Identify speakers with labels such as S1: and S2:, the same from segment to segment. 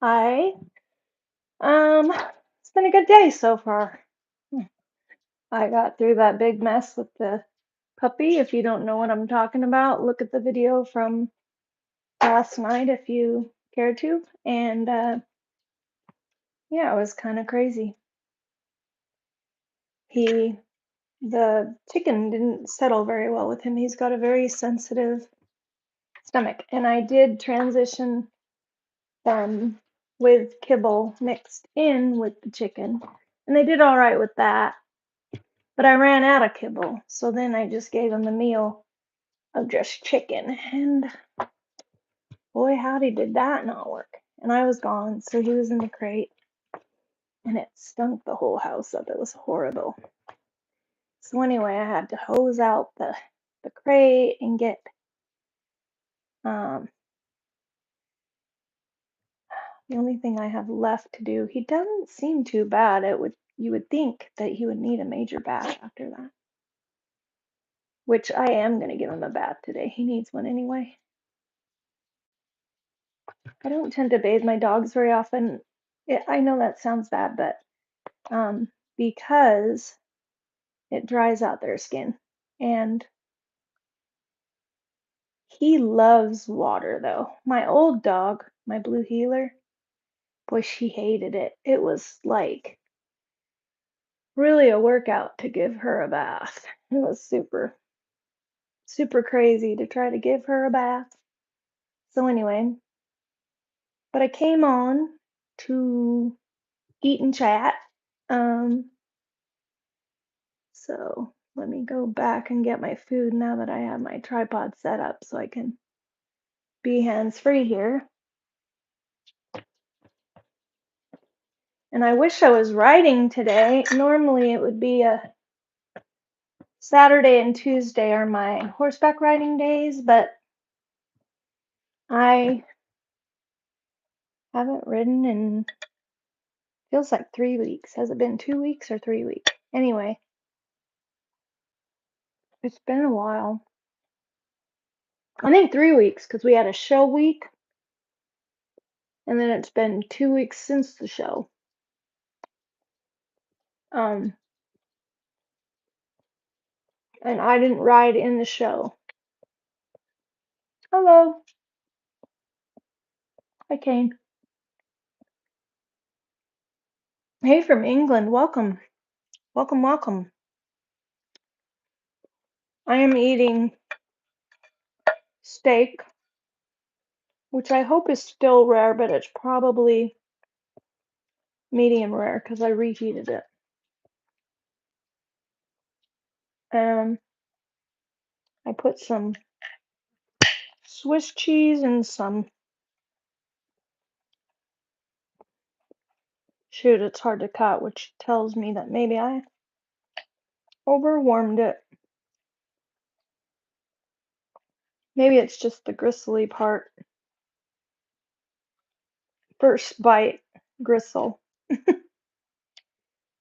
S1: Hi. It's been a good day so far. I got through that big mess with the puppy. If you don't know what I'm talking about, look at the video from last night if you care to. And yeah, it was kind of crazy. The chicken didn't settle very well with him. He's got a very sensitive stomach. And I did transition with kibble mixed in with the chicken. And they did all right with that. But I ran out of kibble, so then I just gave him a meal of just chicken. And boy, howdy, did that not work. And I was gone, so he was in the crate, and it stunk the whole house up. It was horrible. So anyway, I had to hose out the crate and get um the only thing I have left to do. He doesn't seem too bad. You would think that he would need a major bath after that. Which I am gonna give him a bath today. He needs one anyway. I don't tend to bathe my dogs very often. I know that sounds bad, but because it dries out their skin. And he loves water, though. My old dog, my blue heeler, boy, she hated it. It was like really a workout to give her a bath. It was super, super crazy to try to give her a bath. So, anyway, but I came on to eat and chat. Um, So let me go back and get my food now that I have my tripod set up so I can be hands-free here. And I wish I was riding today. Normally it would be a Saturday and Tuesday are my horseback riding days, but I haven't ridden in feels like 3 weeks. Has it been 2 weeks or 3 weeks? Anyway, it's been a while. I think 3 weeks because we had a show week, and then it's been 2 weeks since the show. Um, and I didn't ride in the show. Hello. Hi, Kane. Hey, from England. Welcome. Welcome, welcome. I am eating steak, which I hope is still rare, but it's probably medium rare because I reheated it. And I put some Swiss cheese and some, shoot, it's hard to cut, which tells me that maybe I overwarmed it. Maybe it's just the gristly part. First bite, gristle. It's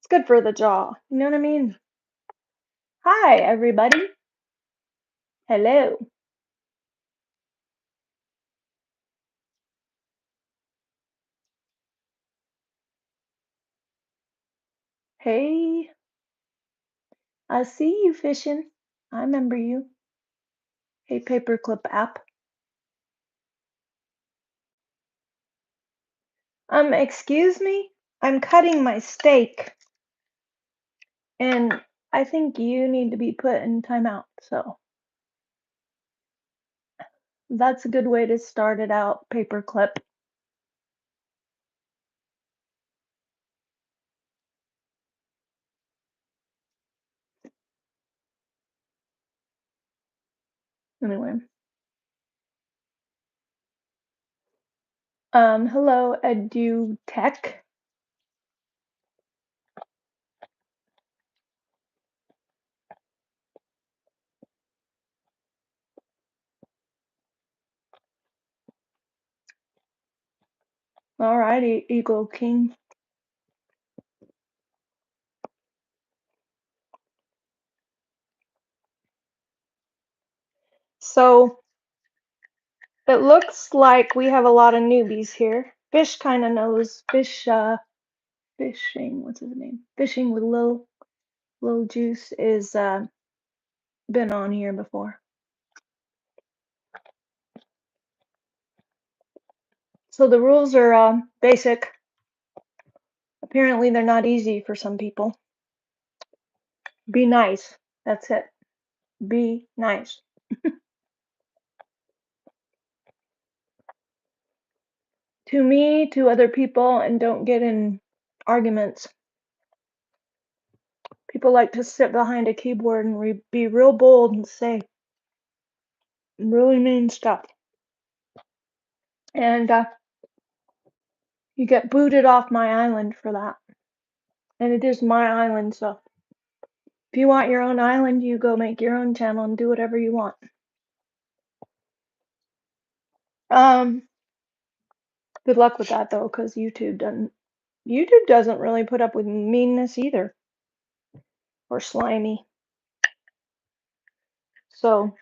S1: good for the jaw. You know what I mean? Hi, everybody. Hello. Hey, I see you fishing. I remember you. Hey, Paperclip app. Excuse me? I'm cutting my steak, and I think you need to be put in timeout. So that's a good way to start it out, Paperclip. Anyway. Hello, EduTech. Alrighty, Eagle King. So it looks like we have a lot of newbies here. Fish kind of knows. Fishing, what's his name? Fishing with Lil Juice is been on here before. So the rules are basic. Apparently they're not easy for some people. Be nice. That's it. Be nice. To me, to other people, and don't get in arguments. People like to sit behind a keyboard and be real bold and say really mean stuff. And you get booted off my island for that. And it is my island, so if you want your own island, you go make your own channel and do whatever you want. Good luck with that though, because YouTube doesn't really put up with meanness either, or slimy. So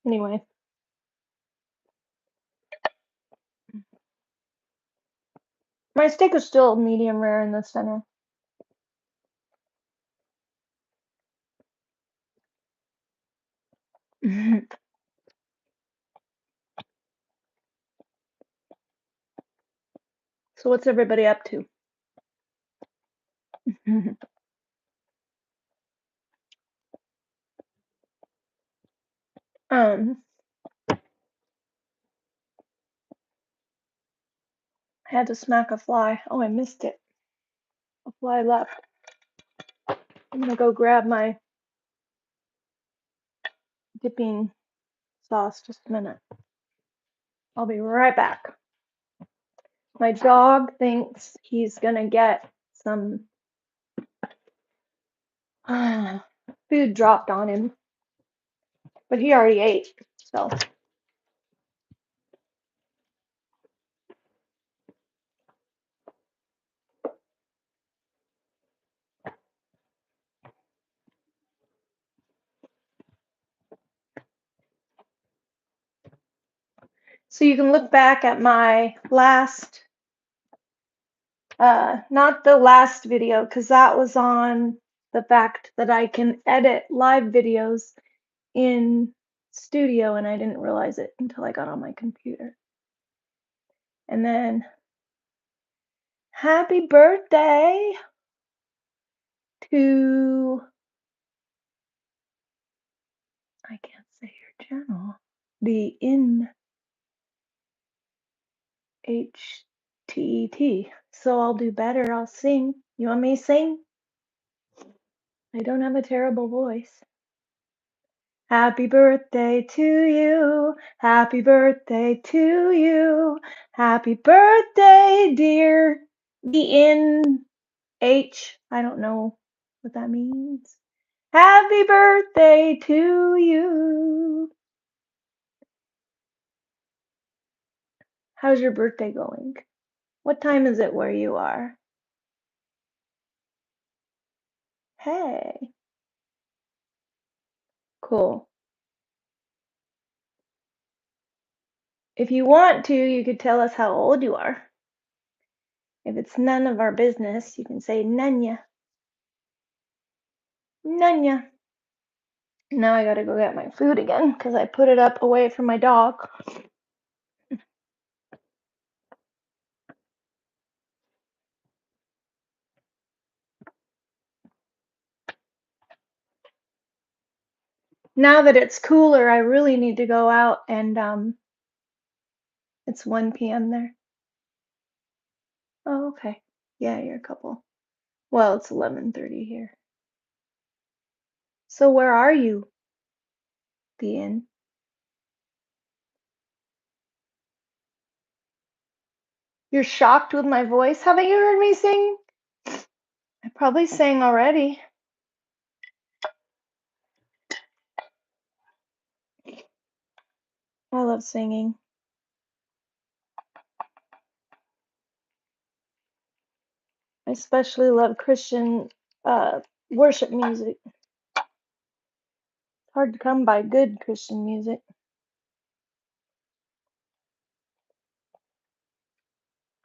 S1: anyway, my steak is still medium rare in the center. So what's everybody up to? I had to smack a fly. Oh, I missed it. A fly left. I'm gonna go grab my dipping sauce. Just a minute. I'll be right back. My dog thinks he's gonna get some food dropped on him, but he already ate. So you can look back at my last, not the last video, because that was on the fact that I can edit live videos in Studio, and I didn't realize it until I got on my computer. And then, happy birthday to, I can't say your channel, the NHTET. So I'll do better. I'll sing. You want me to sing? I don't have a terrible voice. Happy birthday to you. Happy birthday to you. Happy birthday, dear. The I don't know what that means. Happy birthday to you. How's your birthday going? What time is it where you are? Hey. Cool. If you want to, you could tell us how old you are. If it's none of our business, you can say Nanya. Nanya. Now I gotta go get my food again because I put it up away from my dog. Now that it's cooler, I really need to go out and it's 1 p.m. there. Oh, okay. Yeah, you're a couple. Well, it's 11:30 here. So where are you, the inn? You're shocked with my voice? Haven't you heard me sing? I probably sang already. I love singing. I especially love Christian worship music. It's hard to come by good Christian music.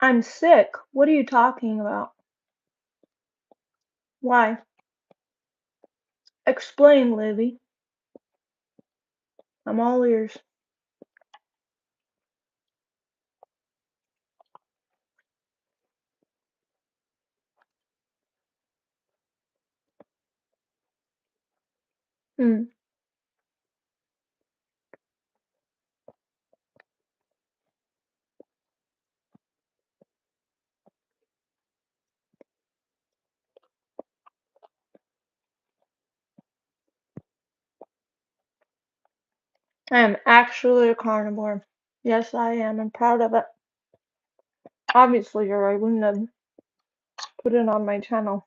S1: I'm sick. What are you talking about? Why? Explain, Livy. I'm all ears. Hmm. I am actually a carnivore. Yes, I am. I'm proud of it. Obviously, or I wouldn't have put it on my channel.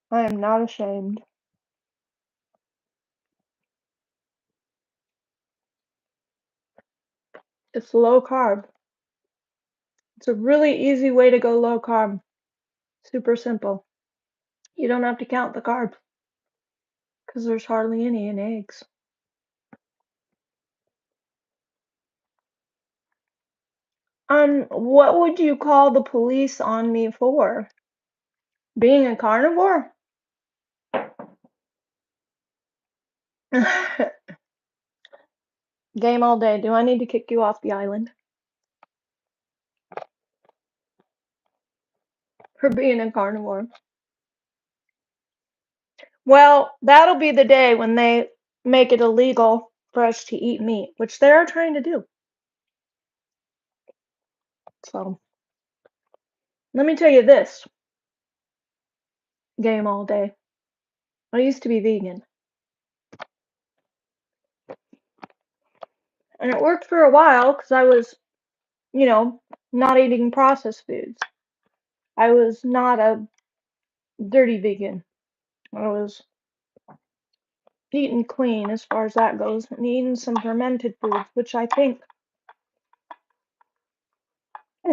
S1: I am not ashamed. It's low carb. It's a really easy way to go low carb. Super simple. You don't have to count the carbs because there's hardly any in eggs. What would you call the police on me for? Being a carnivore? Game all day. Do I need to kick you off the island for being a carnivore? Well, that'll be the day when they make it illegal for us to eat meat, which they are trying to do. So, let me tell you this, game all day. I used to be vegan, and it worked for a while because I was, you know, not eating processed foods. I was not a dirty vegan. I was eating clean as far as that goes, and eating some fermented foods, which I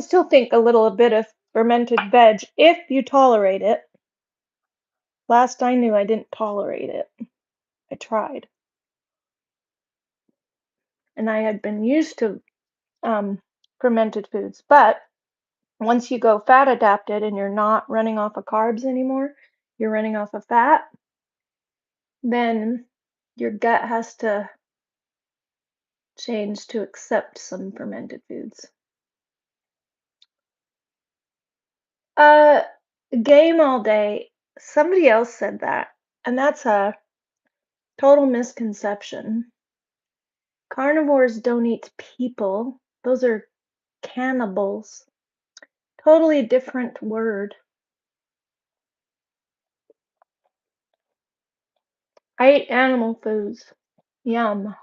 S1: still think a little bit of fermented veg, if you tolerate it. Last I knew, I didn't tolerate it. I tried. And I had been used to fermented foods. But once you go fat adapted and you're not running off of carbs anymore, you're running off of fat, then your gut has to change to accept some fermented foods. Uh, game all day. Somebody else said that, and that's a total misconception. Carnivores don't eat people. Those are cannibals. Totally different word. I eat animal foods. Yum.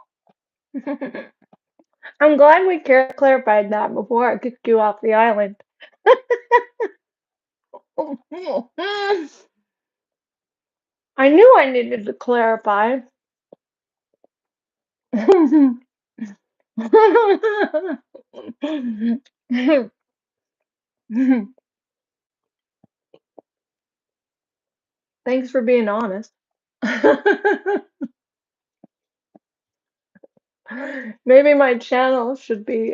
S1: I'm glad we clarified that before I kicked you off the island. I knew I needed to clarify. Thanks for being honest. Maybe my channel should be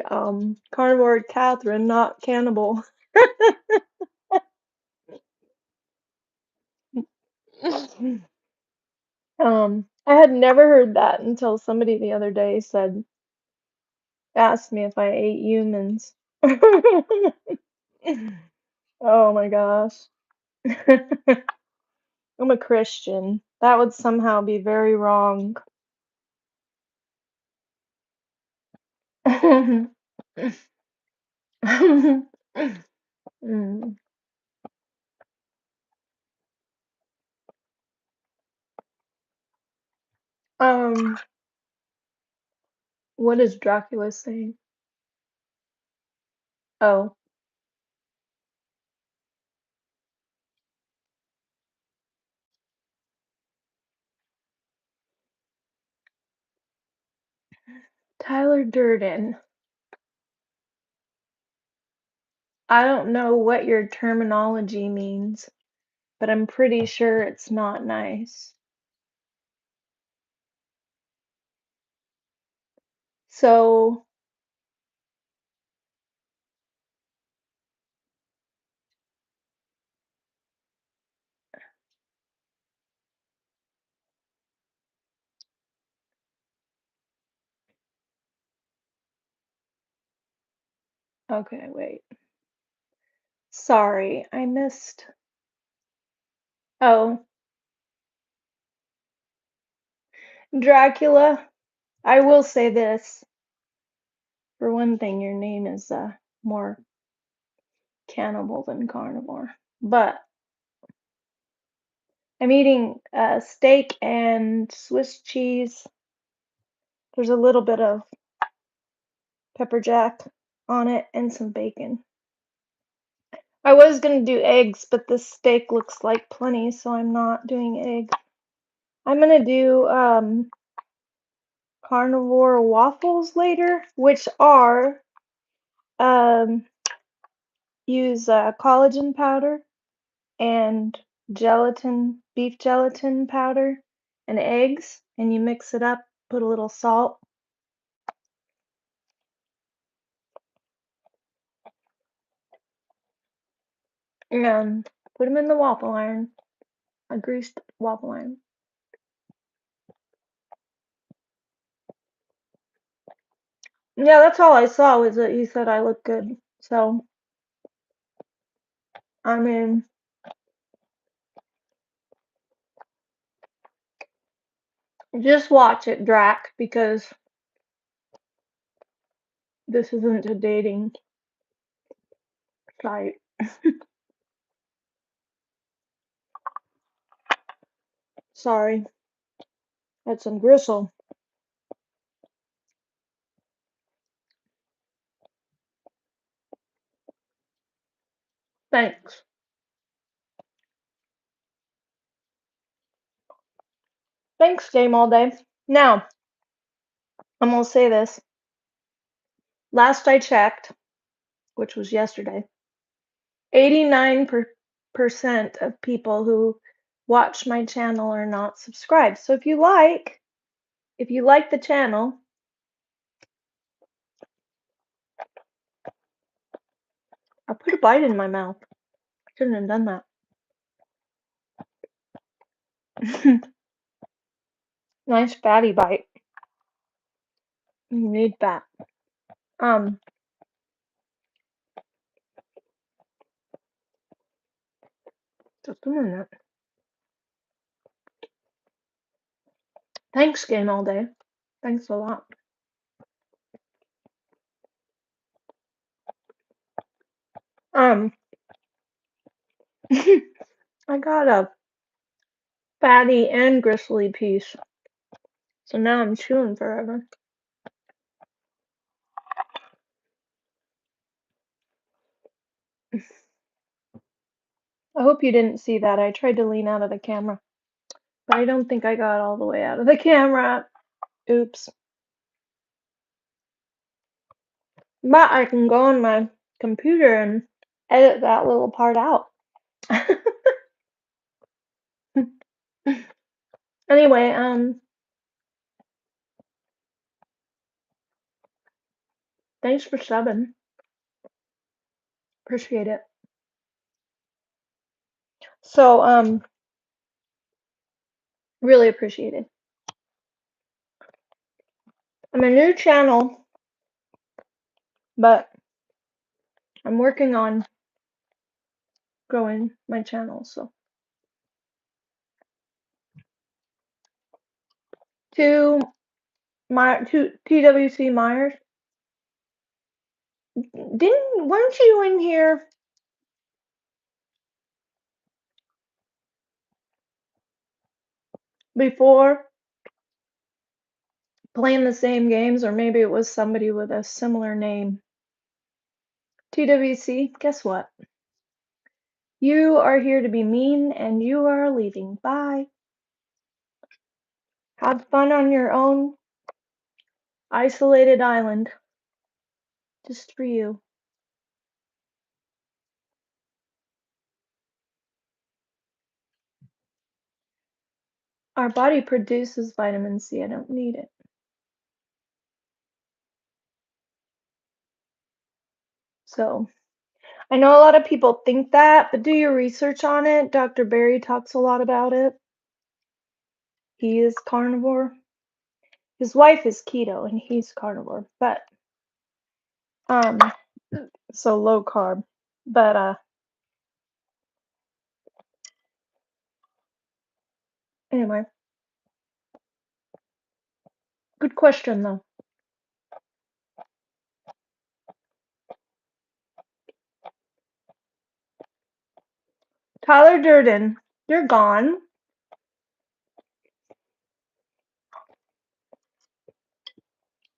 S1: Carnivore Catherine, not Cannibal. I had never heard that until somebody the other day asked me if I ate humans. Oh my gosh. I'm a Christian. That would somehow be very wrong. Mm. Um, what is Dracula saying? Oh, Tyler Durden. I don't know what your terminology means, but I'm pretty sure it's not nice. So, Okay, wait. Sorry, I missed. Oh, Dracula. I will say this. For one thing, your name is more cannibal than carnivore. But I'm eating steak and Swiss cheese. There's a little bit of pepper jack on it and some bacon. I was gonna do eggs, but this steak looks like plenty, so I'm not doing eggs. I'm gonna do carnivore waffles later, which are um, use collagen powder and gelatin, beef gelatin powder, and eggs, and you mix it up, put a little salt, and put them in the waffle iron, a greased waffle iron. Yeah, that's all I saw was that you said I look good. So, I mean, just watch it, Drac, because this isn't a dating site. Sorry, had some gristle. Thanks. Thanks, game all day. Now, I'm gonna say this. Last I checked, which was yesterday, 89% of people who watch my channel are not subscribed. So if you like the channel, I put a bite in my mouth. I shouldn't have done that. Nice fatty bite. You need fat. Um, just a minute. Thanks, game all day. Thanks a lot. Um, I got a fatty and gristly piece, so now I'm chewing forever. I hope you didn't see that. I tried to lean out of the camera, but I don't think I got all the way out of the camera. Oops. But I can go on my computer and edit that little part out. Anyway, thanks for subbing. Appreciate it. So, really appreciate it. I'm a new channel, but I'm working on growing my channel. So, to TWC Myers, weren't you in here before playing the same games, or maybe it was somebody with a similar name? TWC, guess what? You are here to be mean and you are leaving. Bye. Have fun on your own isolated island. Just for you. Our body produces vitamin C. I don't need it. So, I know a lot of people think that, but do your research on it. Dr. Barry talks a lot about it. He is carnivore. His wife is keto and he's carnivore. But um so low carb. But anyway, good question though. Tyler Durden, you're gone.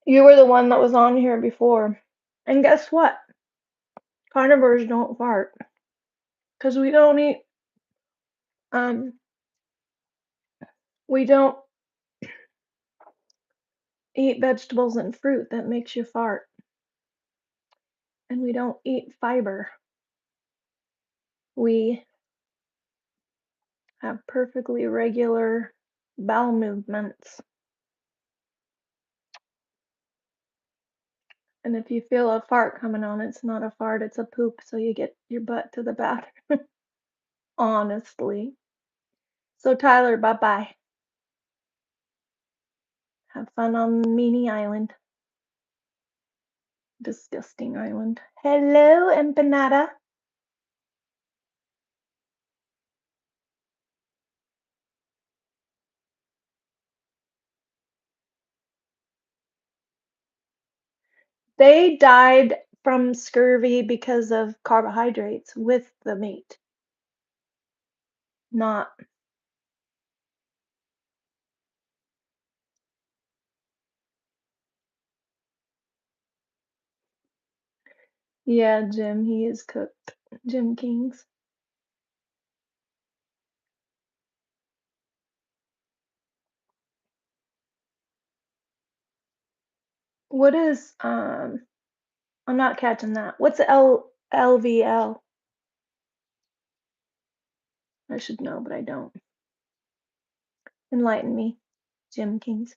S1: You were the one that was on here before. And guess what? Carnivores don't fart. Because um we don't eat vegetables and fruit that makes you fart. And we don't eat fiber. We have perfectly regular bowel movements. And if you feel a fart coming on, it's not a fart, it's a poop, so you get your butt to the bathroom. Honestly. So Tyler, bye-bye. Have fun on Meanie Island. Disgusting island. Hello, empanada. They died from scurvy because of carbohydrates with the meat. Not, yeah, Jim, he is cooked. Jim Kings. What is, I'm not catching that. What's LVL? I should know, but I don't. Enlighten me, Jim Kings.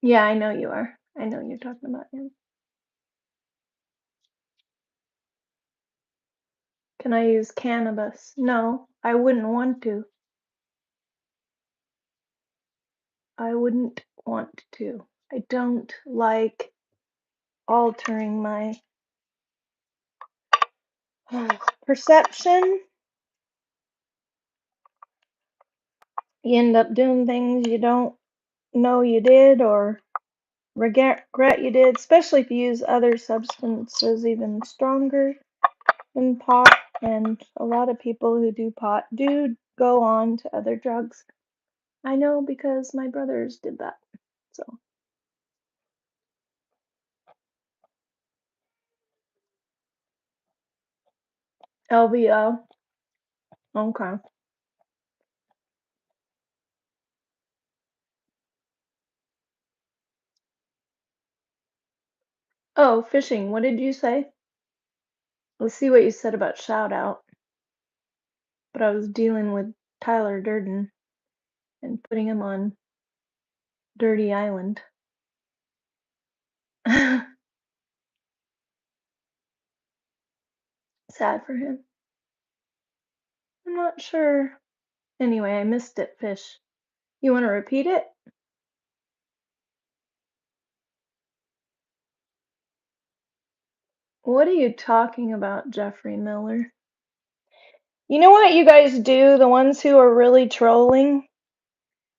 S1: Yeah, I know you are. I know you're talking about him. Can I use cannabis? No, I wouldn't want to. I wouldn't want to. I don't like altering my perception. You end up doing things you don't know you did or regret you did, especially if you use other substances even stronger than pot. And a lot of people who do pot do go on to other drugs. I know because my brothers did that. So LVO. Okay. Oh, fishing. What did you say? Let's see what you said about shout out. But I was dealing with Tyler Durden and putting him on Dirty Island. Sad for him. I'm not sure. Anyway, I missed it, fish. You want to repeat it? What are you talking about, Jeffrey Miller? You know what you guys do? The ones who are really trolling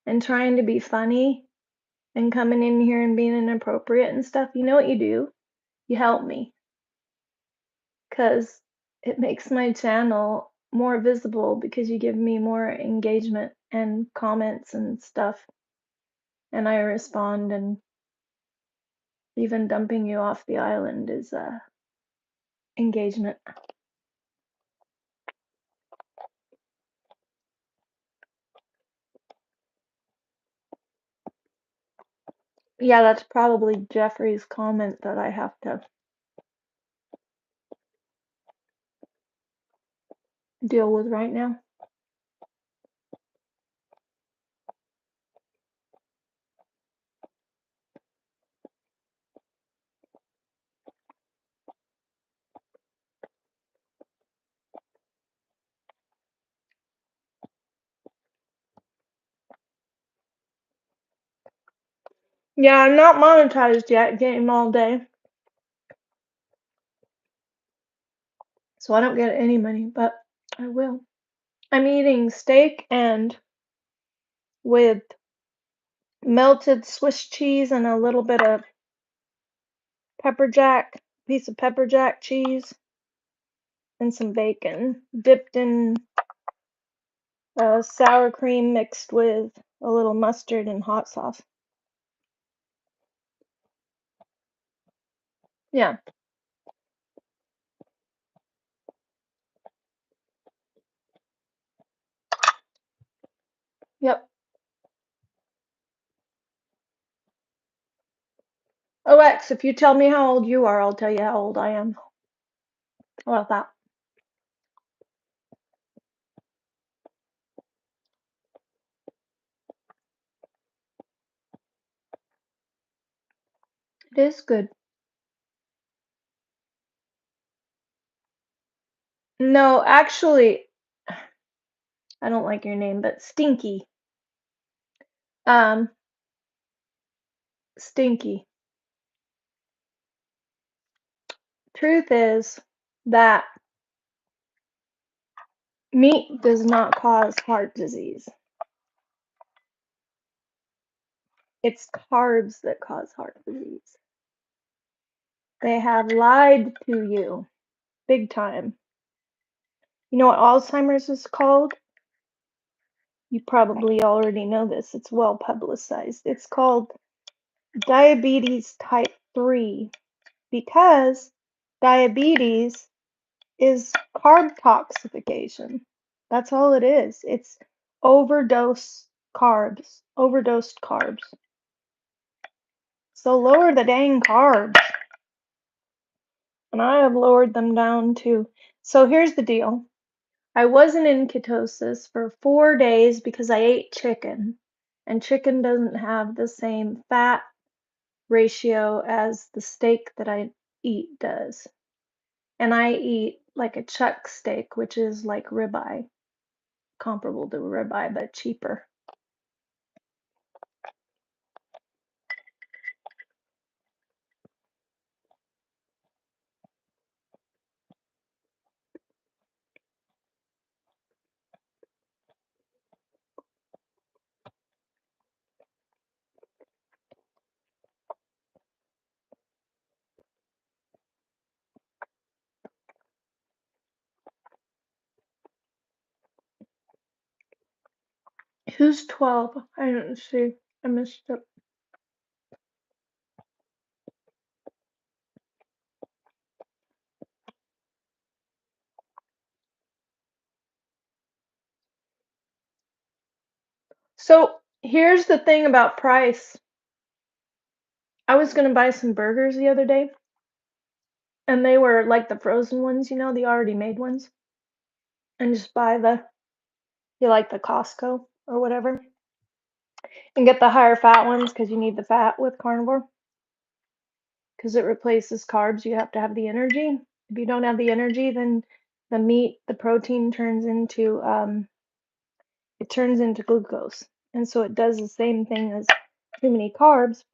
S1: and trying to be funny and coming in here and being inappropriate and stuff. You know what you do? You help me. Because it makes my channel more visible because you give me more engagement and comments and stuff. And I respond, and even dumping you off the island is engagement. Yeah, that's probably Jeffrey's comment that I have to deal with right now. Yeah, I'm not monetized yet, game all day, so I don't get any money, but I will. I'm eating steak and with melted Swiss cheese and a little bit of piece of pepper jack cheese and some bacon dipped in sour cream mixed with a little mustard and hot sauce. Yeah, yep. Oh, X, if you tell me how old you are, I'll tell you how old I am. How about that? It is good. No, actually, I don't like your name, but Stinky. Um, Stinky. Truth is that meat does not cause heart disease. It's carbs that cause heart disease. They have lied to you big time. You know what Alzheimer's is called? You probably already know this. It's well publicized. It's called diabetes type 3 because diabetes is carb toxification. That's all it is. It's overdosed carbs. So lower the dang carbs. And I have lowered them down to. So here's the deal. I wasn't in ketosis for 4 days because I ate chicken. And chicken doesn't have the same fat ratio as the steak that I eat does. And I eat like a chuck steak, which is like ribeye, comparable to ribeye, but cheaper. Who's 12? I didn't see. I missed it. So here's the thing about price. I was gonna buy some burgers the other day, and they were like the frozen ones, the already made ones, and just buy the Costco or whatever, and get the higher fat ones because you need the fat with carnivore because it replaces carbs. You have to have the energy. If you don't have the energy, then the protein turns into glucose, and so it does the same thing as too many carbs,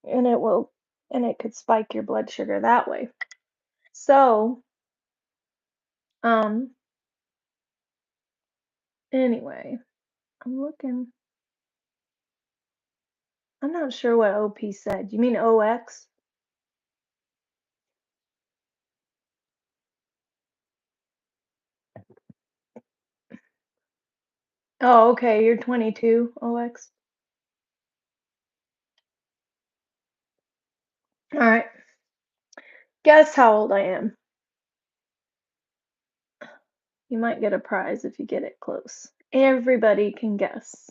S1: and it could spike your blood sugar that way. So, um, anyway, I'm looking. I'm not sure what OP said. You mean OX? Oh, okay. You're 22, OX. All right. Guess how old I am. You might get a prize if you get it close. Everybody can guess.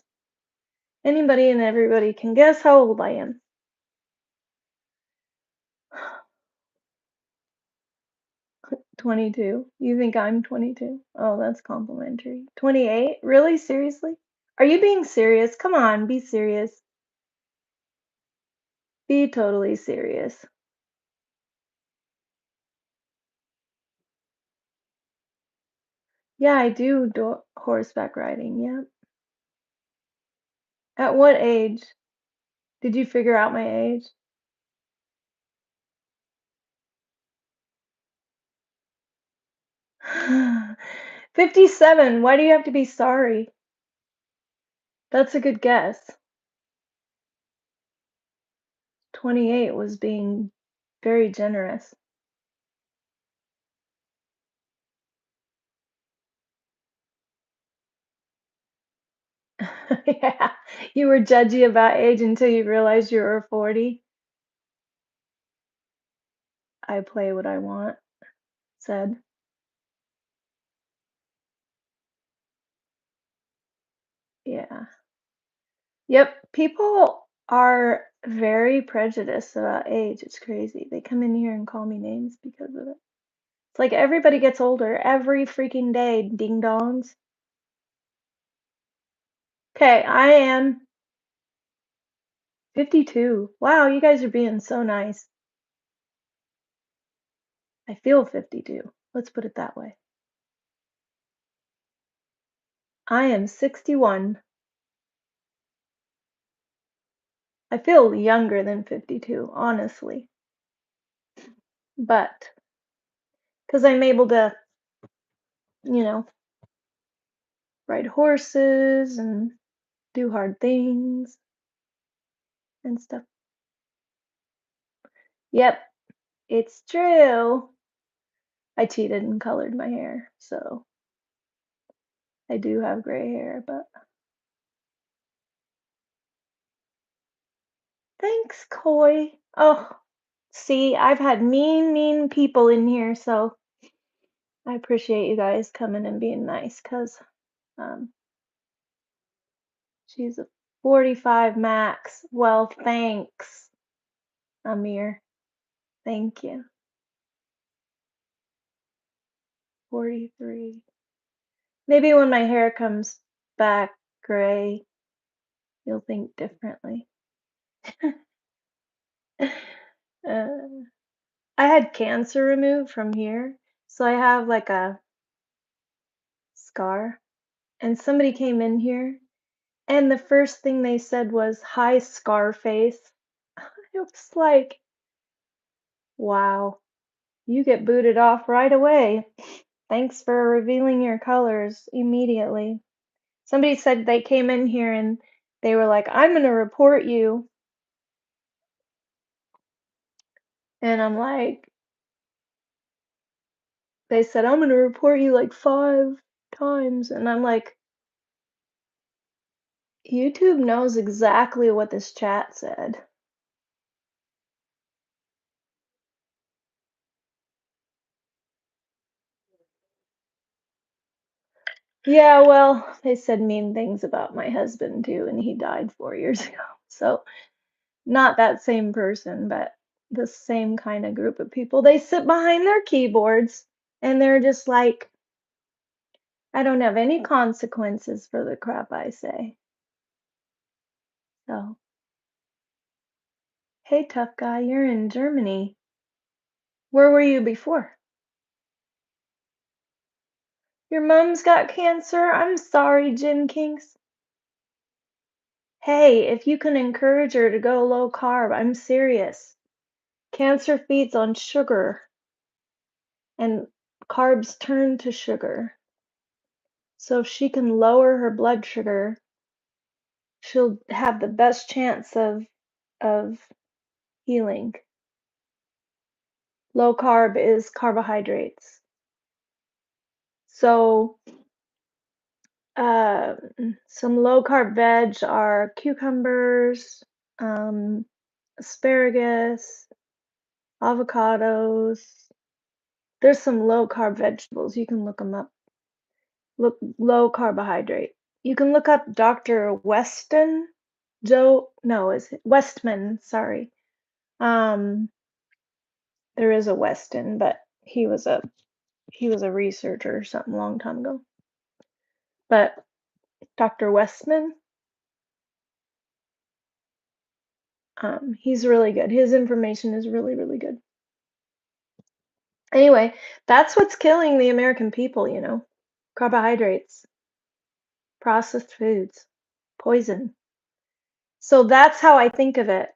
S1: Anybody and everybody can guess how old I am. 22. You think I'm 22? Oh, that's complimentary. 28? Really? Seriously? Are you being serious? Come on, be serious. Be totally serious. Yeah, I do horseback riding. Yeah. At what age Did you figure out my age? 57. Why do you have to be sorry? That's a good guess. 28 was being very generous. Yeah. You were judgy about age until you realized you were 40. I play what I want, said. Yeah. Yep. People are very prejudiced about age. It's crazy. They come in here and call me names because of it. It's like everybody gets older every freaking day, ding dongs. Okay, I am 52. Wow, you guys are being so nice. I feel 52. Let's put it that way. I am 61. I feel younger than 52, honestly. But because I'm able to, you know, ride horses and do hard things and stuff. Yep, it's true. I cheated and colored my hair, so I do have gray hair, but thanks, Coy. Oh, see, I've had mean people in here, so I appreciate you guys coming and being nice because um, she's a 45 max. Well, thanks, Amir. Thank you. 43. Maybe when my hair comes back gray, you'll think differently. uh, I had cancer removed from here, so I have like a scar. And somebody came in here, and the first thing they said was, "Hi, Scarface." It was like, wow, you get booted off right away. Thanks for revealing your colors immediately. Somebody said they came in here and they were like, "I'm gonna report you." And I'm like, they said, "I'm gonna report you like 5 times." And I'm like, YouTube knows exactly what this chat said. Yeah, well, they said mean things about my husband too, and he died 4 years ago. So, not that same person, but the same kind of group of people. They sit behind their keyboards and they're just like, I don't have any consequences for the crap I say. So, hey, tough guy, you're in Germany. Where were you before? Your mom's got cancer? I'm sorry, Jim Kinks. Hey, if you can encourage her to go low carb, I'm serious. Cancer feeds on sugar, and carbs turn to sugar. So if she can lower her blood sugar, she'll have the best chance of healing. Low carb is carbohydrates. So uh, some low carb veg are cucumbers, um, asparagus, avocados. There's some low carb vegetables. You can look them up. Look low carbohydrate. You can look up Dr. Weston. Joe, no, is it Westman? Sorry. Um, there is a Weston, but he was a researcher or something a long time ago. But Dr. Westman, he's really good. His information is really, really good. Anyway, that's what's killing the American people. Carbohydrates, processed foods, poison. So that's how I think of it.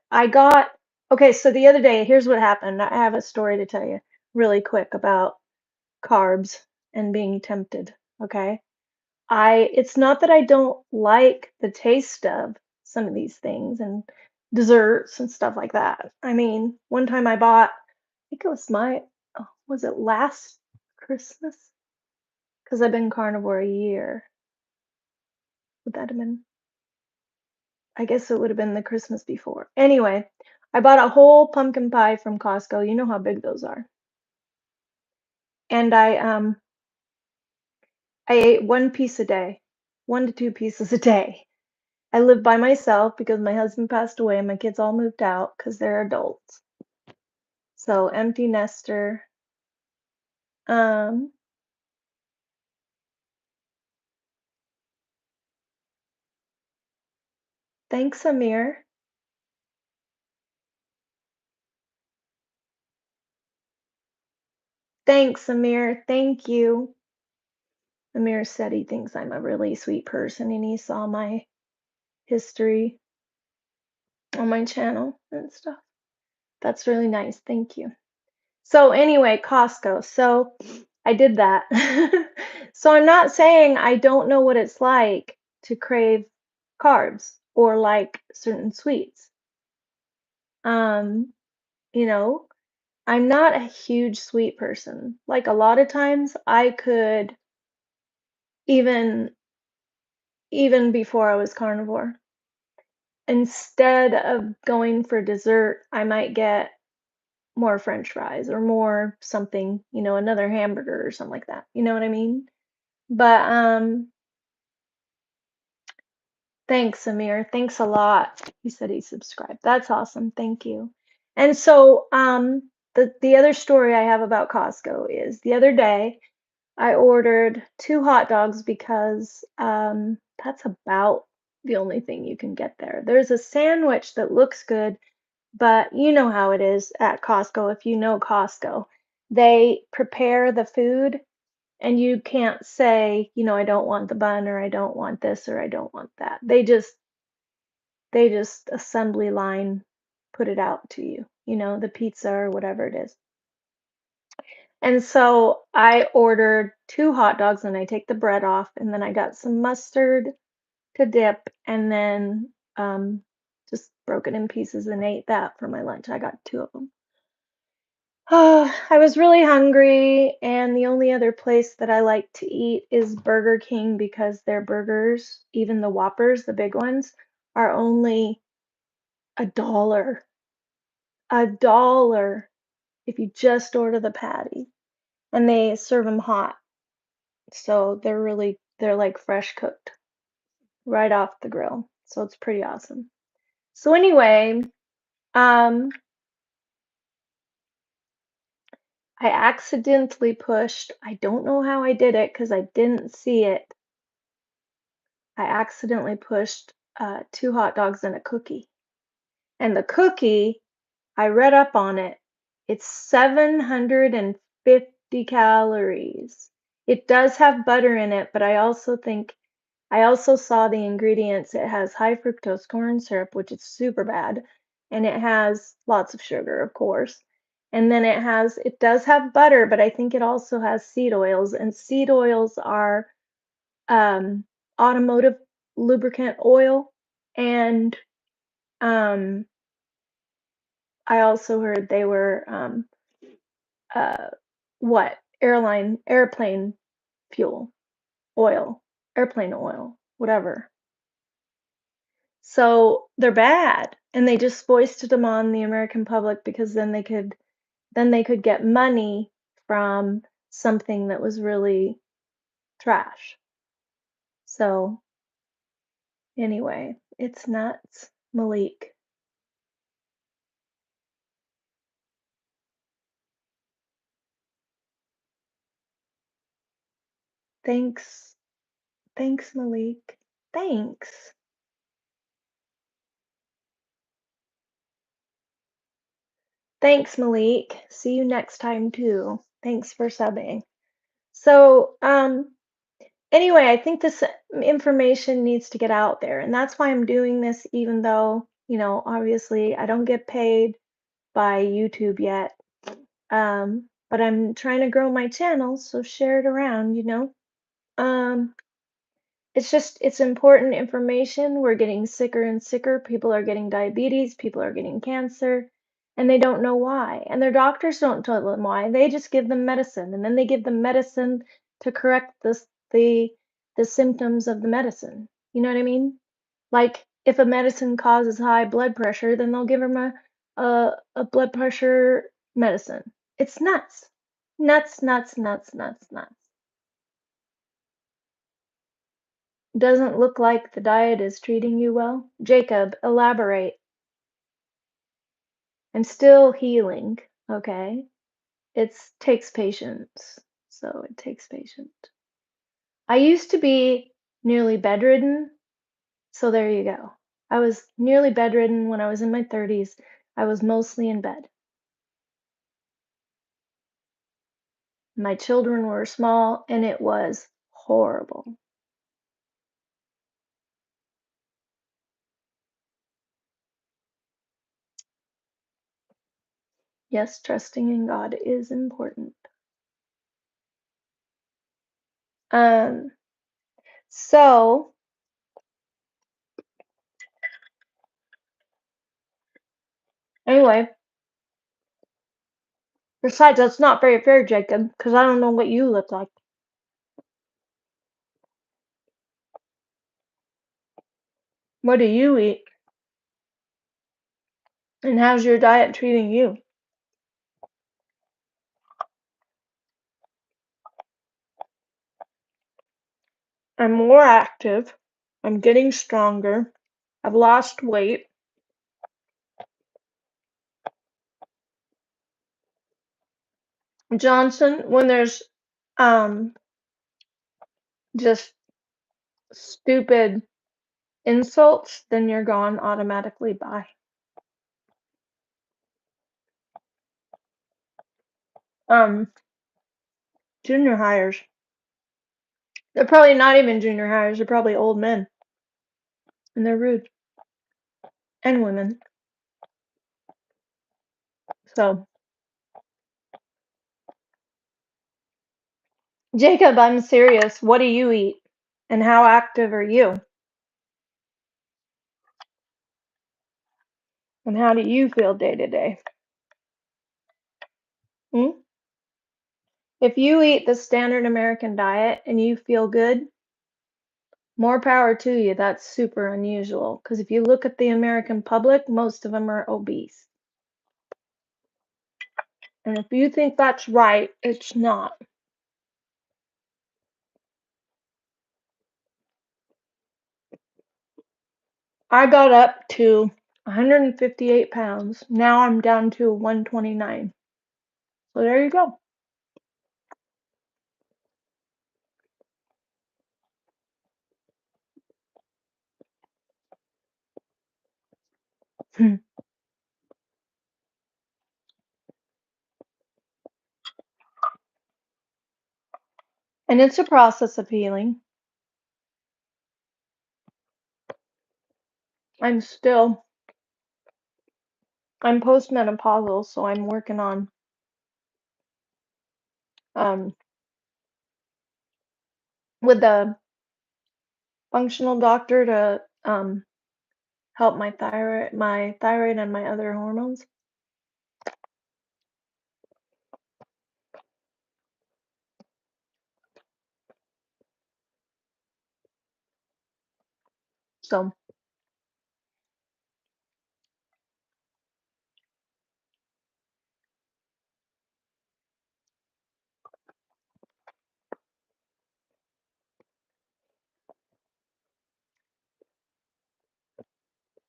S1: Okay, so the other day, here's what happened. I have a story to tell you really quick about carbs and being tempted. Okay. It's not that I don't like the taste of some of these things and desserts and stuff like that. I mean, one time I think it was was it last Christmas? Because I've been carnivore a year. Would that have been? I guess it would have been the Christmas before. Anyway, I bought a whole pumpkin pie from Costco. You know how big those are. And I ate one piece a day, 1 to 2 pieces a day. I live by myself because my husband passed away and my kids all moved out because they're adults. So empty nester. Um, Thanks, Amir. Thanks, Amir. Thank you. Amir said he thinks I'm a really sweet person and he saw my history on my channel and stuff. That's really nice. Thank you. So anyway, Costco. So I did that. So I'm not saying I don't know what it's like to crave carbs or like certain sweets. Um, you know, I'm not a huge sweet person. Like a lot of times I could even even before I was carnivore, instead of going for dessert, I might get more french fries or more something, another hamburger or something like that. You know what I mean? But thanks, Amir. Thanks a lot. He said he subscribed. That's awesome. Thank you. And so the other story I have about Costco is the other day I ordered 2 hot dogs because that's about the only thing you can get there. There's a sandwich that looks good, but you know how it is at Costco if you know Costco. They prepare the food and you can't say, I don't want the bun or I don't want this or I don't want that. They just assembly line put it out to you, the pizza or whatever it is. And so I ordered 2 hot dogs and I take the bread off and then I got some mustard to dip and then just broke it in pieces and ate that for my lunch. I got 2 of them. I was really hungry, and the only other place that I like to eat is Burger King because their burgers, even the Whoppers, the big ones, are only $1. $1 if you just order the patty, and they serve them hot. So they're like fresh cooked right off the grill. So it's pretty awesome. So anyway, um, I accidentally pushed, I don't know how I did it because I didn't see it. I accidentally pushed 2 hot dogs and a cookie. And the cookie, I read up on it. It's 750 calories. It does have butter in it, but I also saw the ingredients. It has high fructose corn syrup, which is super bad, and it has lots of sugar, of course. And then it does have butter, but I think it also has seed oils, and seed oils are um, automotive lubricant oil. And um, I also heard they were uh, what airplane fuel, oil, airplane oil, whatever. So they're bad, and they just foisted them on the American public because then they could get money from something that was really trash. So anyway, it's nuts, Malik. Thanks. Thanks, Malik. Thanks. Thanks, Malik. See you next time too. Thanks for subbing. So, Anyway, I think this information needs to get out there, and that's why I'm doing this, even though, obviously I don't get paid by YouTube yet. But I'm trying to grow my channel, so share it around. Um, it's important information. We're getting sicker and sicker. People are getting diabetes, people are getting cancer, and they don't know why. And their doctors don't tell them why. They just give them medicine, and then they give them medicine to correct the the symptoms of the medicine. You know what I mean? Like if a medicine causes high blood pressure, then they'll give them a blood pressure medicine. It's nuts. Nuts, nuts, nuts, nuts, nuts. Doesn't look like the diet is treating you well. Jacob, elaborate. I'm still healing, okay? It takes patience. So it takes patience. I used to be nearly bedridden, so there you go. I was nearly bedridden when I was in my 30s. I was mostly in bed. My children were small, and it was horrible. Yes, trusting in God is important. Um, so anyway, besides, that's not very fair, Jacob, because I don't know what you look like. What do you eat? And how's your diet treating you? I'm more active. I'm getting stronger. I've lost weight. Johnson, when there's um just stupid insults, then you're gone automatically. Bye. Um, Junior hires. They're probably not even junior hires. They're probably old men, and they're rude, and women. So, Jacob, I'm serious. What do you eat? And how active are you? And how do you feel day to day? Hmm? If you eat the standard American diet and you feel good, more power to you. That's super unusual. Because if you look at the American public, most of them are obese. And if you think that's right, it's not. I got up to 158 pounds. Now I'm down to 129. So there you go. And it's a process of healing. I'm still, I'm postmenopausal, so I'm working on um, with the functional doctor to help my thyroid and my other hormones. So,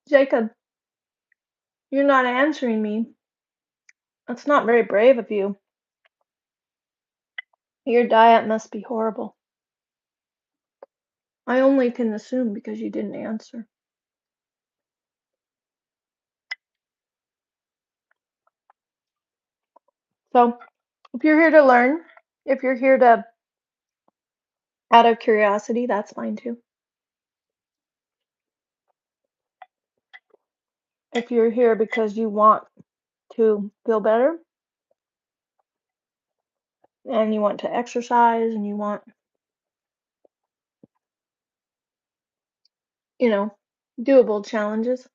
S1: Jacob, you're not answering me. That's not very brave of you. Your diet must be horrible. I only can assume because you didn't answer. So, if you're here to learn, if you're here to Out of curiosity, that's fine too. If you're here because you want to feel better and you want to exercise and you want, you know, doable challenges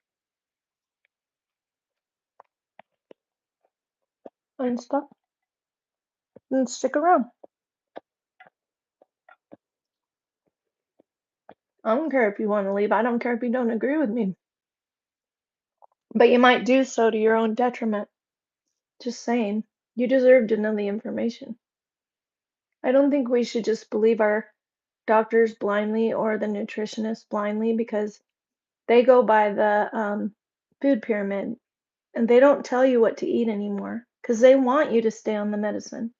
S1: and stuff, then stick around. I don't care if you want to leave. I don't care if you don't agree with me. But you might do so to your own detriment. Just saying. You deserve to know the information. I don't think we should just believe our doctors blindly or the nutritionists blindly because they go by the food pyramid and they don't tell you what to eat anymore because they want you to stay on the medicine.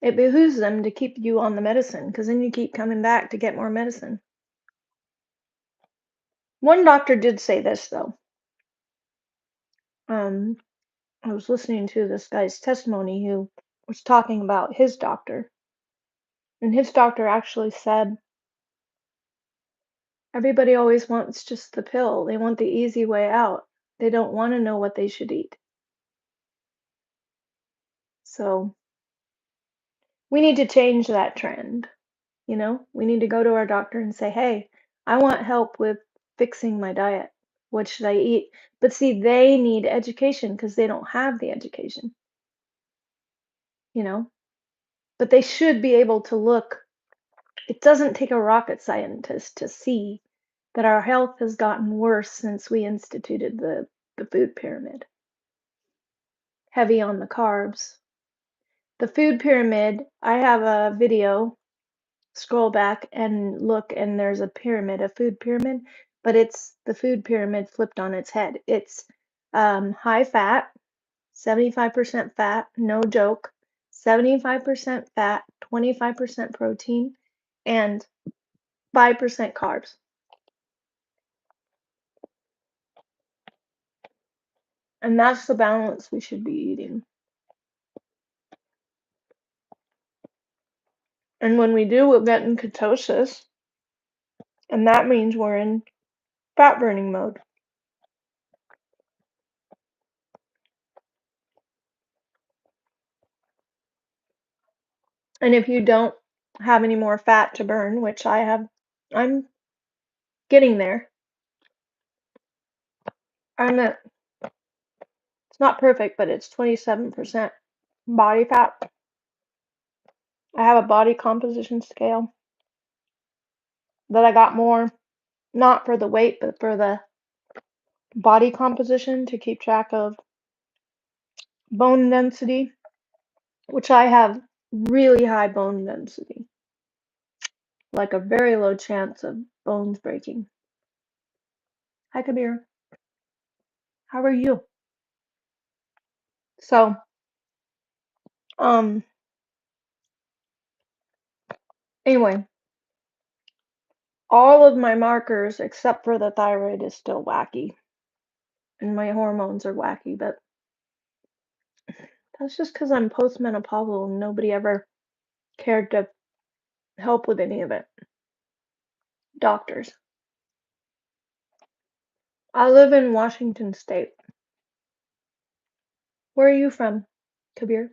S1: It behooves them to keep you on the medicine because then you keep coming back to get more medicine. One doctor did say this though. I was listening to this guy's testimony who was talking about his doctor, and his doctor actually said everybody always wants just the pill. They want the easy way out. They don't want to know what they should eat. So we need to change that trend. We need to go to our doctor and say, hey, I want help with fixing my diet. What should I eat? But see, they need education because they don't have the education, you know? But they should be able to look. It doesn't take a rocket scientist to see that our health has gotten worse since we instituted the food pyramid. Heavy on the carbs. The food pyramid, I have a video, scroll back and look, and there's a pyramid, a food pyramid, but it's the food pyramid flipped on its head. It's high fat, 75% fat, no joke, 75% fat, 25% protein, and 5% carbs. And that's the balance we should be eating. And when we do, we'll get in ketosis, and that means we're in fat burning mode. And if you don't have any more fat to burn, which I have, I'm getting there. It's not perfect, but it's 27% body fat. I have a body composition scale that I got more, not for the weight, but for the body composition to keep track of bone density, which I have really high bone density, like a very low chance of bones breaking. Hi, Kabir. How are you? So, um, anyway, all of my markers except for the thyroid is still wacky, and my hormones are wacky, but that's just because I'm postmenopausal and nobody ever cared to help with any of it. Doctors. I live in Washington State. Where are you from, Kabir?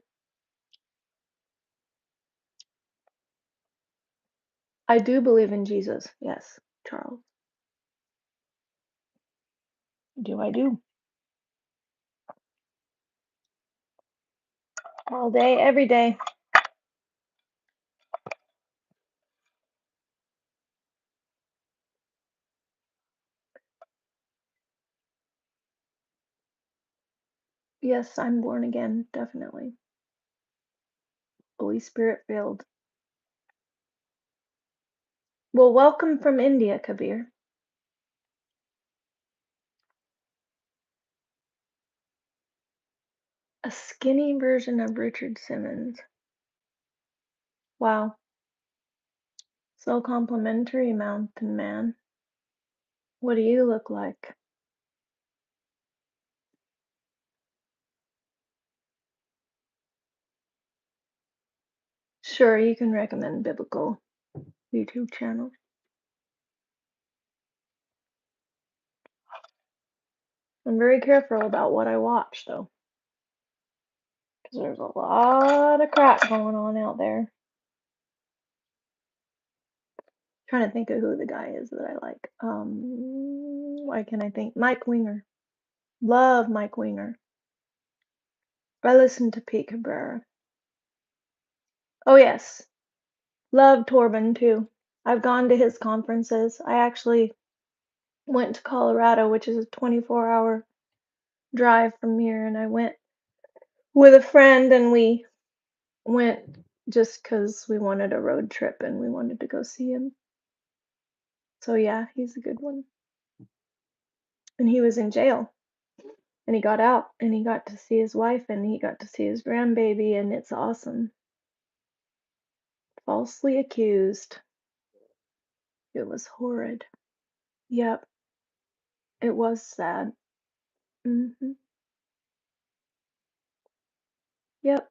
S1: I do believe in Jesus. Yes, Charles. Do I do? All day, every day. Yes, I'm born again, definitely. Holy Spirit filled. Well, welcome from India, Kabir. A skinny version of Richard Simmons. Wow. So complimentary, Mountain Man. What do you look like? Sure, you can recommend biblical YouTube channels. I'm very careful about what I watch, though, because there's a lot of crap going on out there. Trying to think of who the guy is that I like. Why can I think? Mike Winger. Love Mike Winger. I listen to Pete Cabrera. Oh yes, love Torben too. I've gone to his conferences. I actually went to Colorado, which is a 24-hour drive from here, and I went with a friend, and we went just because we wanted a road trip and we wanted to go see him. So yeah, he's a good one. And he was in jail, and he got out, and he got to see his wife, and he got to see his grandbaby, and it's awesome. Falsely accused. It was horrid. Yep, it was sad. hmm Yep.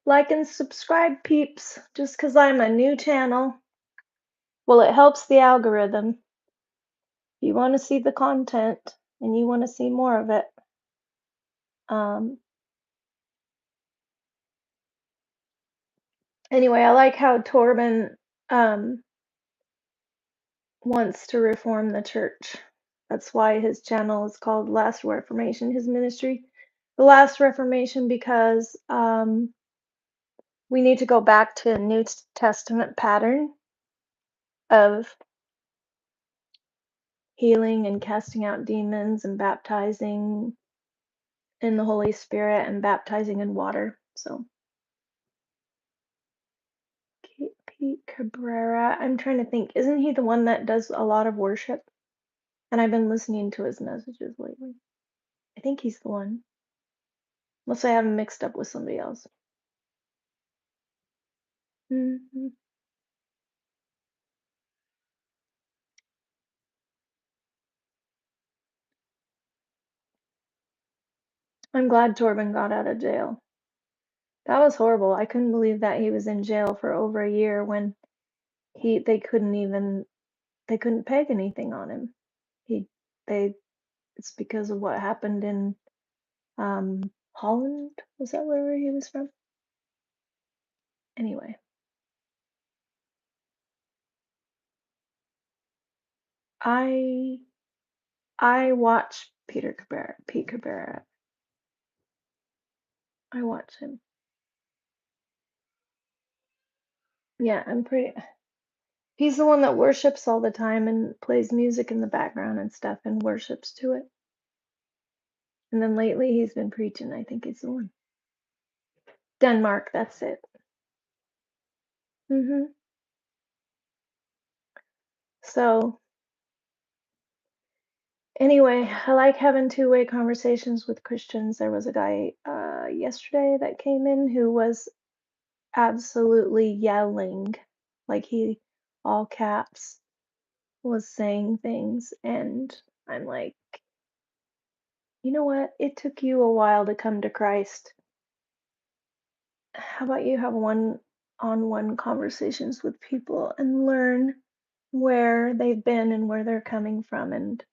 S1: Like and subscribe, peeps, just because I'm a new channel. Well, it helps the algorithm. If you want to see the content and you want to see more of it, um, anyway, I like how Torben um, wants to reform the church. That's why his channel is called Last Reformation, his ministry. The Last Reformation, because we need to go back to a New Testament pattern of healing and casting out demons and baptizing in the Holy Spirit and baptizing in water. So, Pete Cabrera, I'm trying to think. Isn't he the one that does a lot of worship? And I've been listening to his messages lately. I think he's the one. Unless I have him mixed up with somebody else. hmm I'm glad Torben got out of jail. That was horrible. I couldn't believe that he was in jail for over a year when they couldn't peg anything on him. He they It's because of what happened in Holland. Was that where he was from? Anyway, I I watch Pete Cabrera. I watch him. Yeah, I'm pretty. He's the one that worships all the time and plays music in the background and stuff and worships to it. And then lately he's been preaching. I think he's the one. Denmark, that's it. hmm So anyway, I like having two-way conversations with Christians. There was a guy yesterday that came in who was absolutely yelling, like he, all caps, was saying things, and I'm like, you know what? It took you a while to come to Christ. How about you have one-on-one conversations with people and learn where they've been and where they're coming from and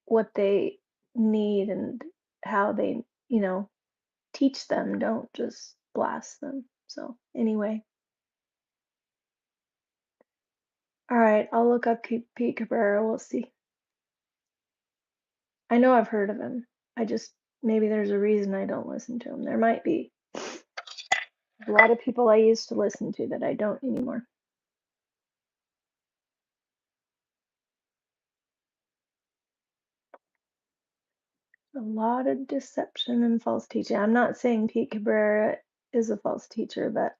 S1: what they need and how they, teach them. Don't just blast them. So anyway, all right, I'll look up Pete Cabrera. We'll see. I know I've heard of him. I just maybe there's a reason I don't listen to him. There might be a lot of people I used to listen to that I don't anymore. A lot of deception and false teaching. I'm not saying Pete Cabrera is a false teacher, but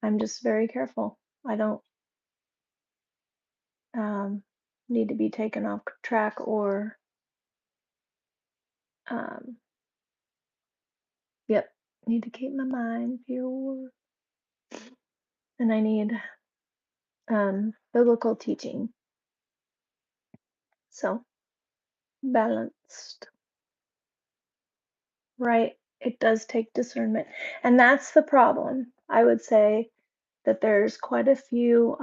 S1: I'm just very careful. I don't um, need to be taken off track or, um, yep, need to keep my mind pure. And I need biblical teaching. So balanced, right? It does take discernment, and that's the problem. I would say that there's quite a few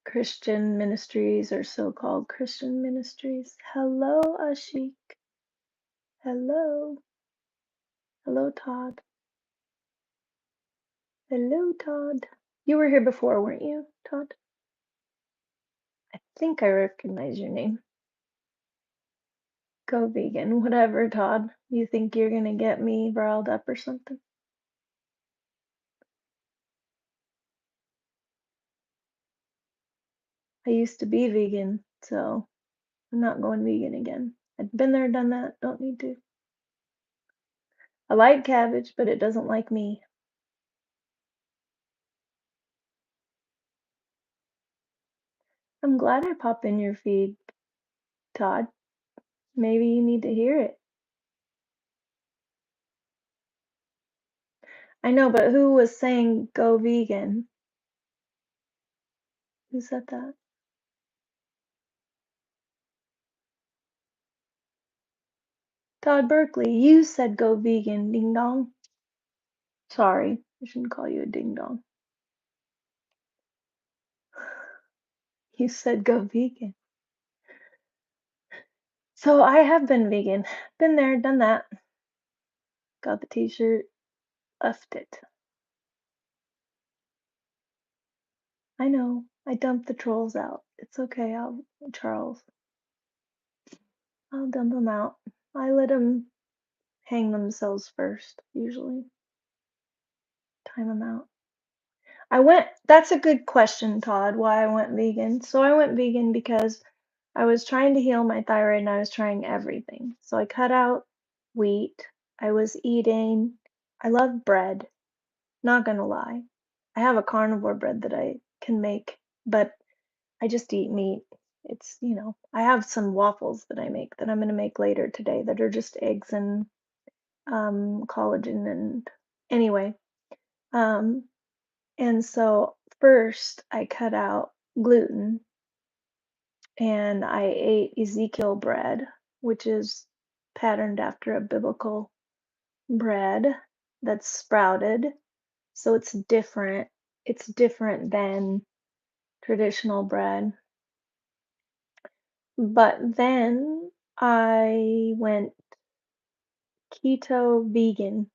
S1: Christian ministries or so-called Christian ministries. Hello, Ashik. Hello. Hello, Todd. Hello, Todd. You were here before, weren't you, Todd? I think I recognize your name. Go vegan, whatever, Todd. You think you're gonna get me riled up or something? I used to be vegan, so I'm not going vegan again. I've been there, done that, don't need to. I like cabbage, but it doesn't like me. I'm glad I popped in your feed, Todd. Maybe you need to hear it. I know, but who was saying go vegan? Who said that? Todd Berkeley, you said go vegan, ding dong. Sorry, I shouldn't call you a ding dong. You said go vegan. So I have been vegan. Been there, done that. Got the t-shirt, left it. I know, I dumped the trolls out. It's okay, Charles. I'll dump them out. I let them hang themselves first, usually. Time them out. That's a good question, Todd, why I went vegan. So I went vegan because I was trying to heal my thyroid and I was trying everything. So I cut out wheat. I was eating, I love bread, not gonna lie. I have a carnivore bread that I can make, but I just eat meat. I have some waffles that I make that I'm gonna make later today that are just eggs and collagen and anyway. Um, and so first I cut out gluten and I ate Ezekiel bread, which is patterned after a biblical bread that's sprouted. So it's different. It's different than traditional bread. But then I went keto vegan.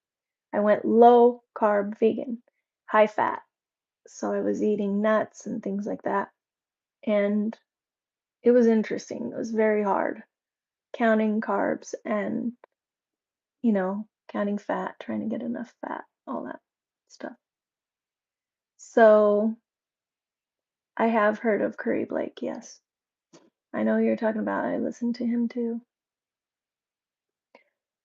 S1: I went low carb vegan, high fat. So I was eating nuts and things like that. And it was interesting. It was very hard counting carbs and, counting fat, trying to get enough fat, all that stuff. So I have heard of Curry Blake, yes. I know who you're talking about. I listen to him too.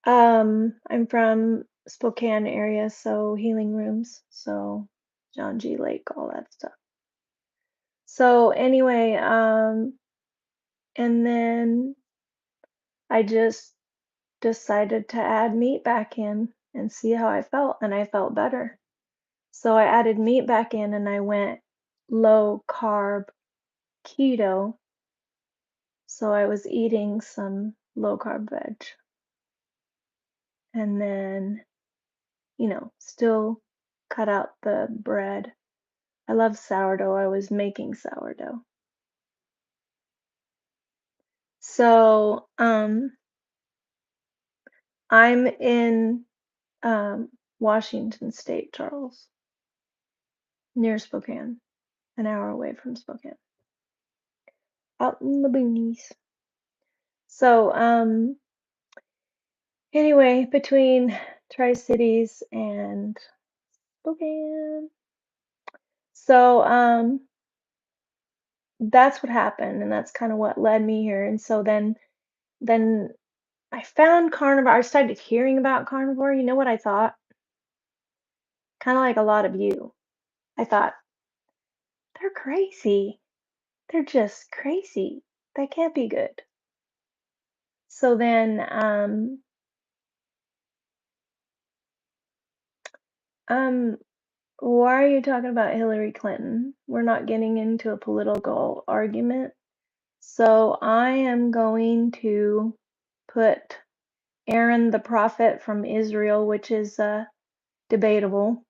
S1: I'm from Spokane area, so healing rooms, so John G. Lake, all that stuff. So anyway, and then I just decided to add meat back in and see how I felt, and I felt better. So I added meat back in and I went low carb keto. So I was eating some low carb veg and then, still cut out the bread. I love sourdough. I was making sourdough. So, I'm in Washington State, Charles, near Spokane, an hour away from Spokane, out in the boonies. So, anyway, between Tri-Cities and Spokane. So, that's what happened, and that's kind of what led me here. And so then I found carnivore. I started hearing about carnivore. You know what I thought? Kind of like a lot of you. I thought, they're crazy. They're just crazy. That can't be good. So then, um, why are you talking about Hillary Clinton? We're not getting into a political argument. So I am going to put Aaron the prophet from Israel, which is debatable,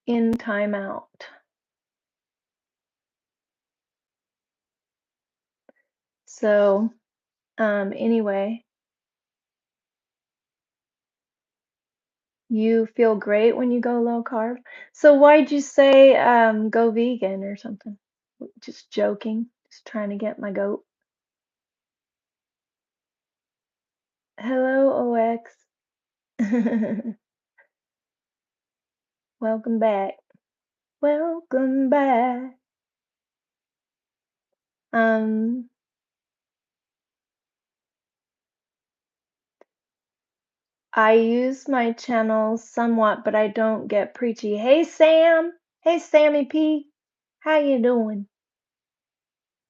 S1: in timeout. So, anyway, you feel great when you go low carb. So why'd you say go vegan or something? Just joking, just trying to get my goat. Hello, OX. Welcome back. Welcome back. Um, I use my channel somewhat, but I don't get preachy. Hey Sam. Hey Sammy P. How you doing?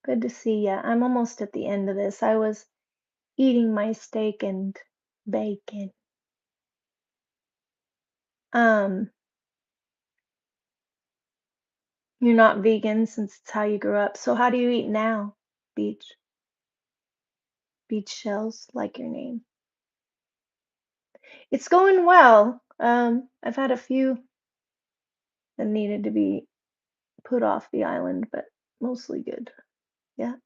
S1: Good to see ya. I'm almost at the end of this. I was eating my steak and bacon. Um, you're not vegan since it's how you grew up. So how do you eat now? Beach. Beach shells, like your name. It's going well. I've had a few that needed to be put off the island, but mostly good. Yeah.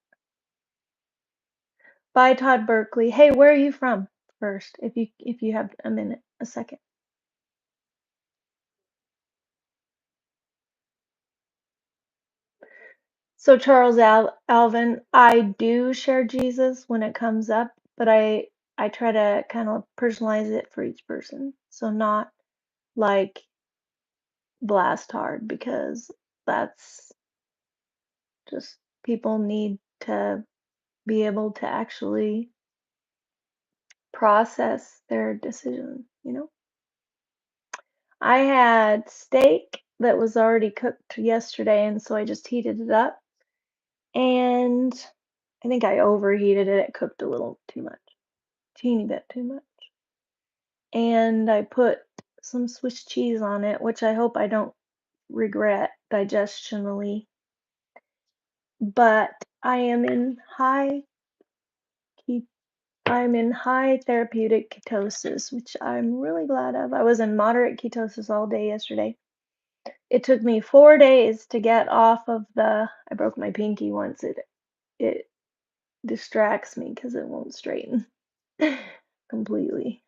S1: Bye, Todd Berkeley. Hey, where are you from first? If you have a minute, a second. So Charles Alvin, I do share Jesus when it comes up, but I try to kind of personalize it for each person. So not like blast hard because that's just people need to be able to actually process their decision, you know? I had steak that was already cooked yesterday, and so I just heated it up. And I think I overheated it. It cooked a little too much, teeny bit too much. And I put some Swiss cheese on it, which I hope I don't regret digestionally. But ke- I'm in high therapeutic ketosis, which I'm really glad of. I was in moderate ketosis all day yesterday. It took me 4 days to get off of I broke my pinky once. It distracts me because it won't straighten completely.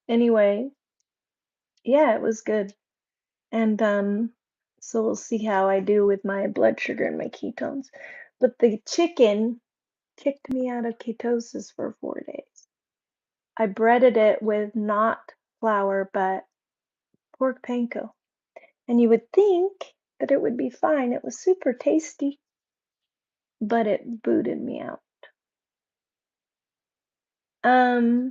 S1: Anyway, yeah, it was good. And so we'll see how I do with my blood sugar and my ketones. But the chicken kicked me out of ketosis for 4 days. I breaded it with not flour, but pork panko. And you would think that it would be fine. It was super tasty, but it booted me out. Um,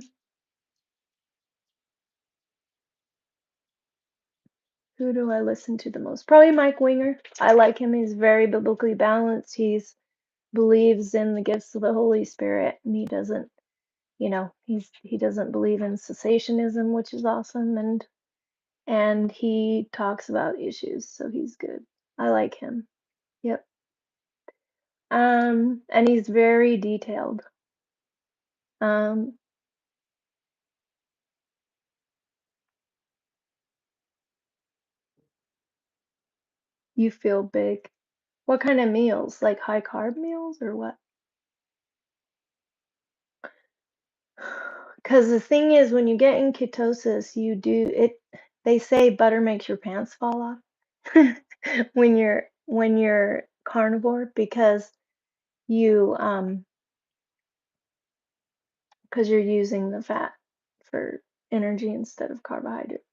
S1: who do I listen to the most? Probably Mike Winger. I like him. He's very biblically balanced. He's believes in the gifts of the Holy Spirit, and he doesn't, he doesn't believe in cessationism, which is awesome, and he talks about issues, so he's good. I like him. Yep. And he's very detailed. Um, you feel big. What kind of meals? Like high carb meals or what? Because the thing is, when you get in ketosis, you do it. They say butter makes your pants fall off when you're carnivore you because you're using the fat for energy instead of carbohydrates.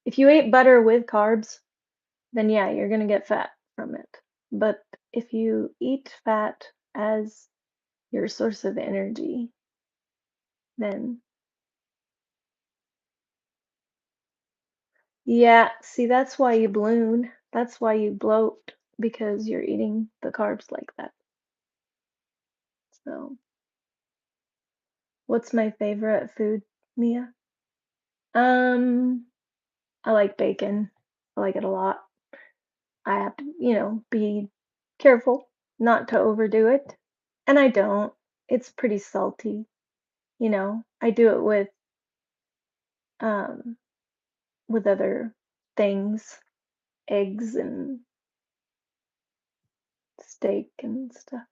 S1: If you ate butter with carbs, then yeah, you're gonna get fat from it. But if you eat fat as your source of energy, then yeah, see, that's why you balloon. That's why you bloat because you're eating the carbs like that. So, what's my favorite food, Mia? Um, I like bacon. I like it a lot. I have to, be careful not to overdo it. And I don't. It's pretty salty, I do it um with other things, eggs and steak and stuff.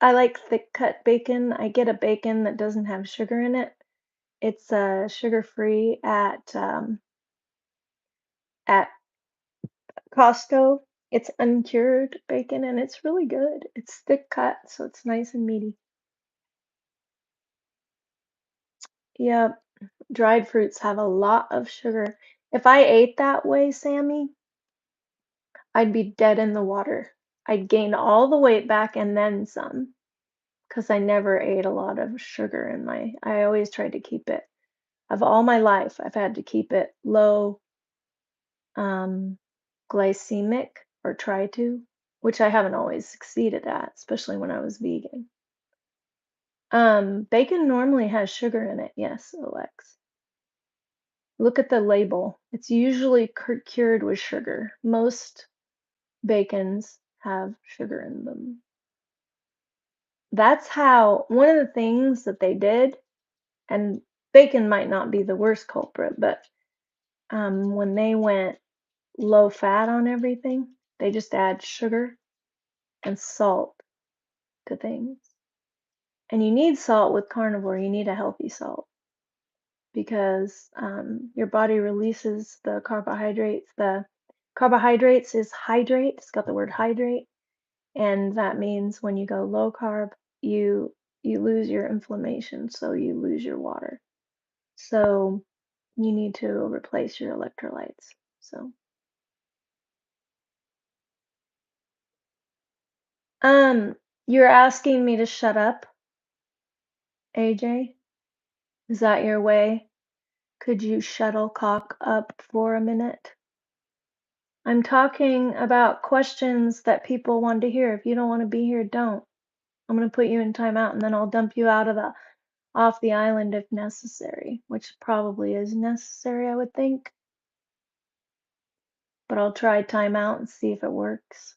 S1: I like thick cut bacon. I get a bacon that doesn't have sugar in it. It's sugar free at Costco. It's uncured bacon and it's really good. It's thick cut, so it's nice and meaty. Yeah, dried fruits have a lot of sugar. If I ate that way, Sammy, I'd be dead in the water. I'd gain all the weight back and then some, because I never ate a lot of sugar in I always tried to keep it, of all my life, I've had to keep it low um, glycemic or try to, which I haven't always succeeded at, especially when I was vegan. Bacon normally has sugar in it, yes, Alex. Look at the label. It's usually cured with sugar. Most bacons have sugar in them. That's how one of the things that they did, and bacon might not be the worst culprit, but when they went low fat on everything, they just add sugar and salt to things. And you need salt with carnivore, you need a healthy salt because your body releases the carbohydrates. The carbohydrates is hydrate, it's got the word hydrate, and that means when you go low carb, you you lose your inflammation, so you lose your water. So you need to replace your electrolytes. So, um, you're asking me to shut up, AJ? Is that your way? Could you shuttlecock up for a minute? I'm talking about questions that people want to hear. If you don't want to be here, don't. I'm going to put you in timeout and then I'll dump you out of the off the island if necessary, which probably is necessary, I would think. But I'll try timeout and see if it works.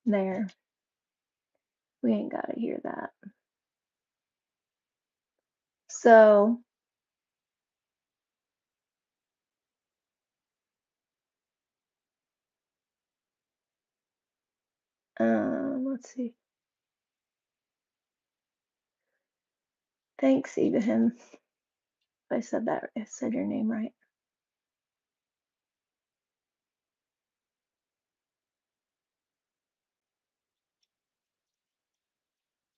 S1: There. We ain't got to hear that. So, let's see. Thanks, Ibrahim. If I said your name right.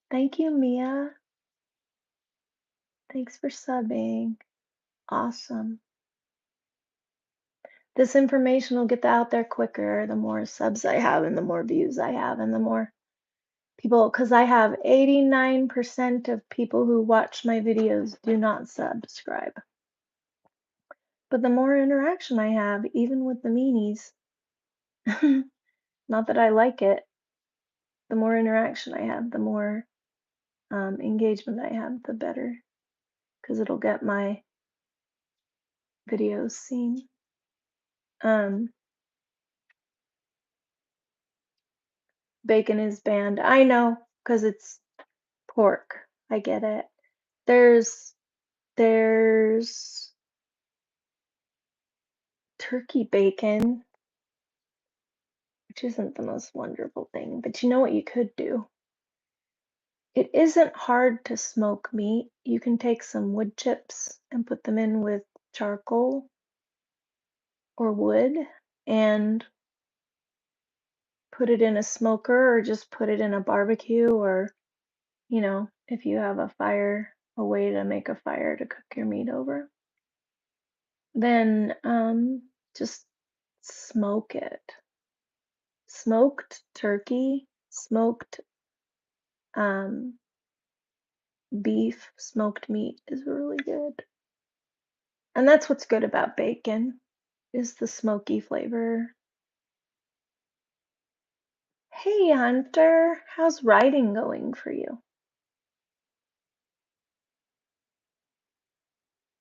S1: Thank you, Mia. Thanks for subbing. Awesome. This information will get out there quicker the more subs I have and the more views I have and the more people, because I have 89% of people who watch my videos do not subscribe. But the more interaction I have, even with the meanies, not that I like it, the more interaction I have, the more engagement I have, the better, because it'll get my videos seen. Bacon is banned. I know, because it's pork. I get it. There's there's turkey bacon, which isn't the most wonderful thing, but you know what you could do? It isn't hard to smoke meat. You can take some wood chips and put them in with charcoal or wood and put it in a smoker or just put it in a barbecue or, if you have a fire, a way to make a fire to cook your meat over, then just smoke it. Smoked turkey, smoked um, beef, smoked meat is really good. And that's what's good about bacon is the smoky flavor. Hey Hunter, how's writing going for you?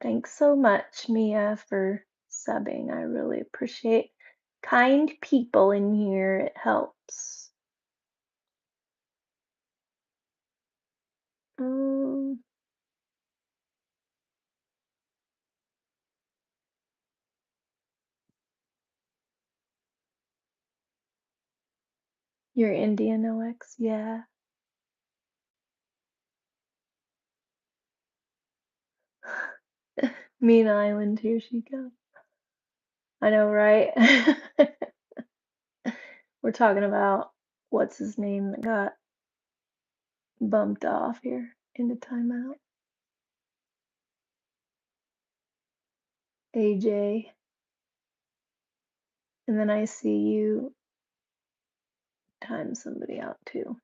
S1: Thanks so much, Mia, for subbing. I really appreciate kind people in here. It helps. Um, you're Indian OX, yeah. Mean Island, here she comes. I know, right? We're talking about what's his name that got bumped off here into timeout. AJ. And then I see you time somebody out too.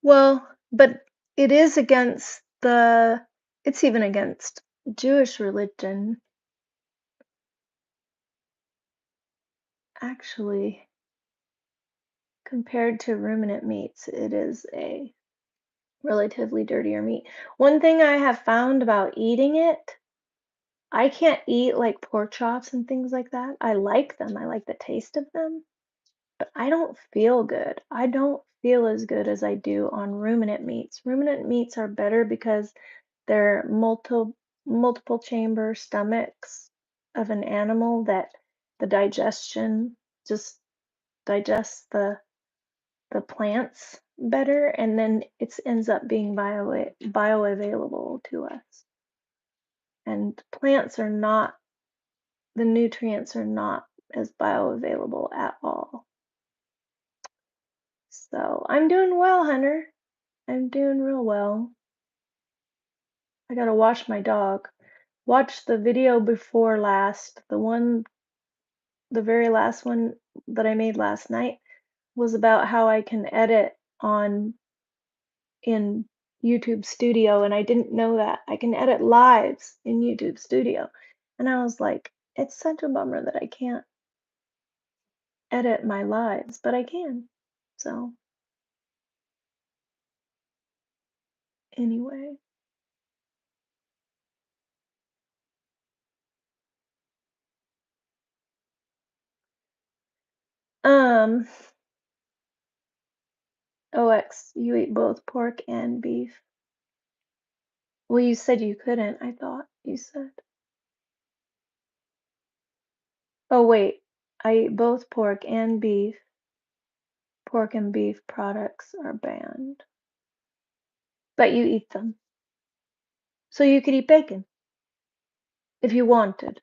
S1: Well, but it is against it's even against Jewish religion, actually, compared to ruminant meats, it is a relatively dirtier meat. One thing I have found about eating it, I can't eat like pork chops and things like that. I like them, I like the taste of them, but I don't feel good. I don't feel as good as I do on ruminant meats. Ruminant meats are better because they're multiple chamber stomachs of an animal that the digestion just digests the plants better, and then it ends up being bioavailable to us. And plants are not, the nutrients are not as bioavailable at all. So I'm doing well, Hunter. I'm doing real well. I gotta wash my dog. Watch the video before last, the very last one that I made last night was about how I can edit on in YouTube Studio, and I didn't know that. I can edit lives in YouTube Studio. And I was like, it's such a bummer that I can't edit my lives, but I can. So, anyway. Um, OX, you eat both pork and beef. Well, you said you couldn't, I thought you said. Oh, wait. I eat both pork and beef. Pork and beef products are banned. But you eat them. So you could eat bacon if you wanted.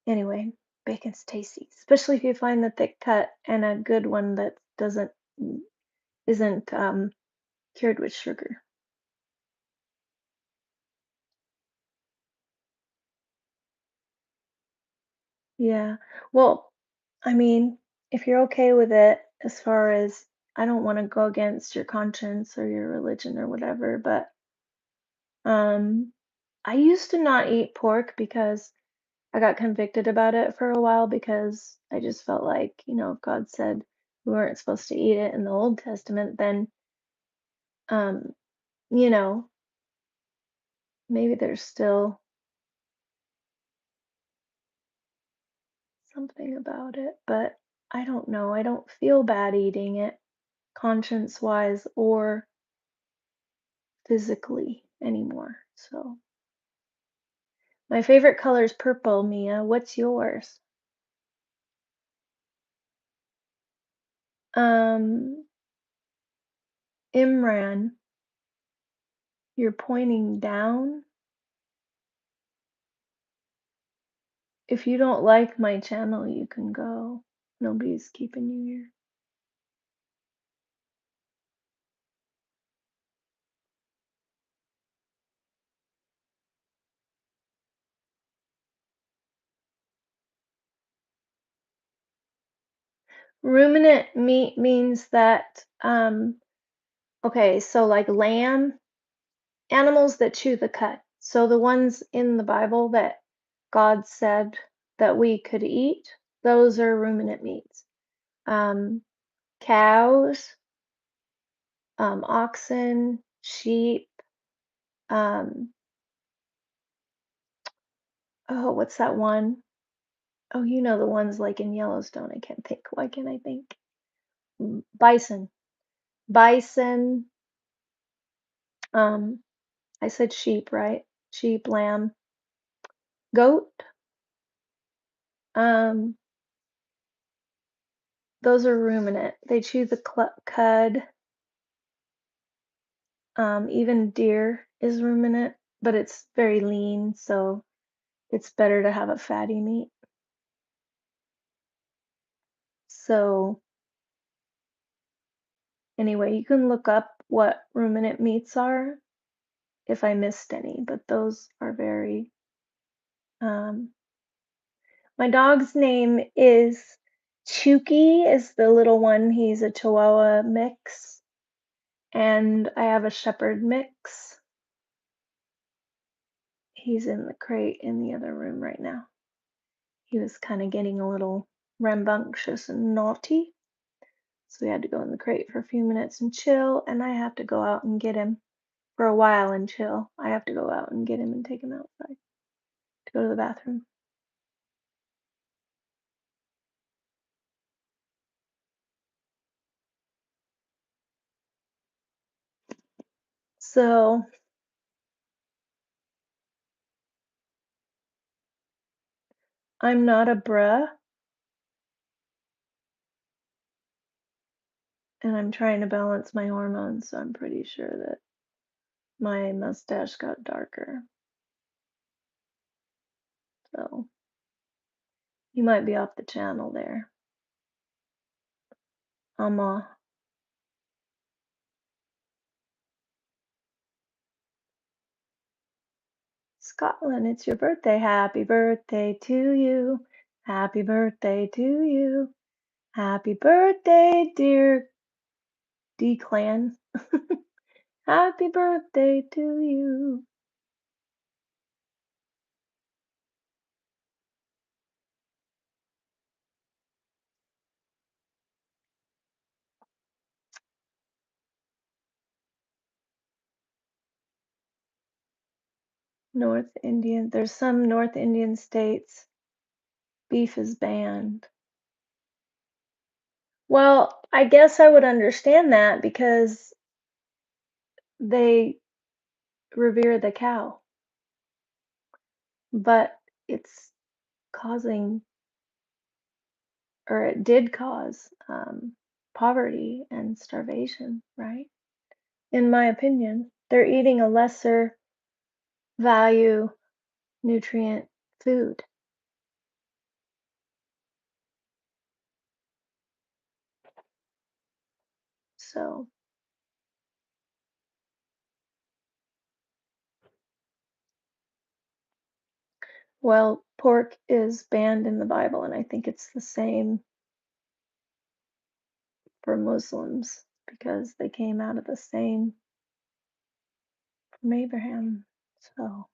S1: Anyway, bacon's tasty, especially if you find the thick cut and a good one that isn't cured with sugar. Yeah. Well, I mean, if you're okay with it, as far as I don't want to go against your conscience or your religion or whatever, but um I used to not eat pork because I got convicted about it for a while because I just felt like, if God said we weren't supposed to eat it in the Old Testament, then um, you know, maybe there's still something about it, but I don't know. I don't feel bad eating it, conscience wise or physically anymore. So my favorite color is purple, Mia. What's yours? Um, Imran, you're pointing down. If you don't like my channel, you can go. Nobody's keeping you here. Ruminant meat means that, okay, so like lamb, animals that chew the cud. So the ones in the Bible that God said that we could eat, those are ruminant meats. Um, Cows, oxen, sheep, um, oh, what's that one? Oh, you know the ones like in Yellowstone. I can't think. Why can't I think? Bison. Bison. Um, I said sheep, right? Sheep, lamb, goat. Um, those are ruminant. They chew the cud. Even deer is ruminant, but it's very lean, so it's better to have a fatty meat. So anyway, you can look up what ruminant meats are if I missed any, but those are very. Um, my dog's name is Chucky, is the little one. He's a Chihuahua mix, and I have a Shepherd mix. He's in the crate in the other room right now. He was kind of getting a little rambunctious and naughty. So we had to go in the crate for a few minutes and chill, and I have to go out and get him for a while and chill. I have to go out and get him and take him outside to go to the bathroom. So I'm not a bruh, and I'm trying to balance my hormones, so I'm pretty sure that my mustache got darker. So you might be off the channel there. I'm Scotland, it's your birthday. Happy birthday to you. Happy birthday to you. Happy birthday, dear Declan. Happy birthday to you. North Indian. There's some North Indian states beef is banned. Well, I guess I would understand that because they revere the cow, but it's causing, or it did cause, poverty and starvation, right? In my opinion, they're eating a lesser value nutrient food. So, well, pork is banned in the Bible, and I think it's the same for Muslims because they came out of the same from Abraham. So,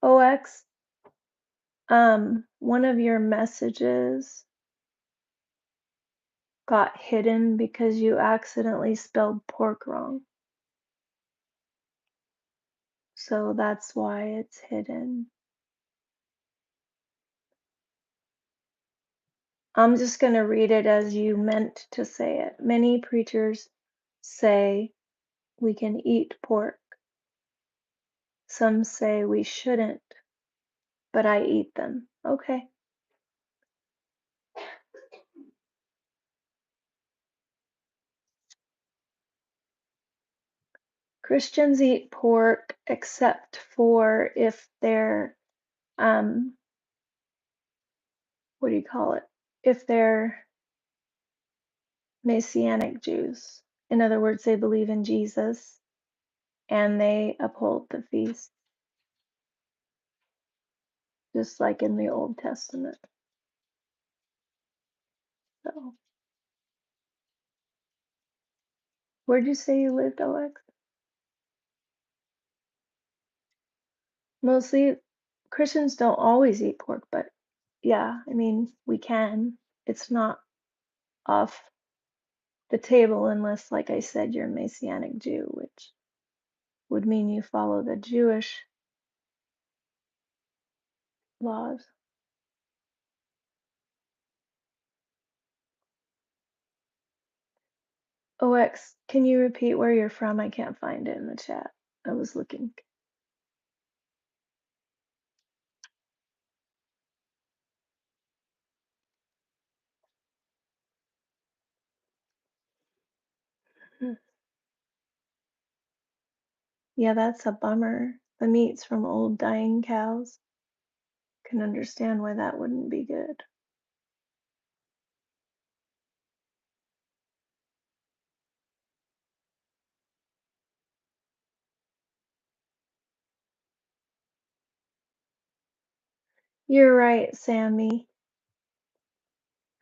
S1: OX, one of your messages got hidden because you accidentally spelled pork wrong. So that's why it's hidden. I'm just going to read it as you meant to say it. Many preachers say we can eat pork. Some say we shouldn't, but I eat them. Okay. Christians eat pork except for if they're, what do you call it? If they're Messianic Jews. In other words, they believe in Jesus and they uphold the feast, just like in the Old Testament. So, where'd you say you lived, OX? Mostly Christians don't always eat pork, but yeah, I mean, we can. It's not off the table unless, like I said, you're a Messianic Jew, which would mean you follow the Jewish laws. OX, can you repeat where you're from? I can't find it in the chat. I was looking. Hmm. Yeah, that's a bummer. The meat's from old dying cows. Can understand why that wouldn't be good. You're right, Sammy.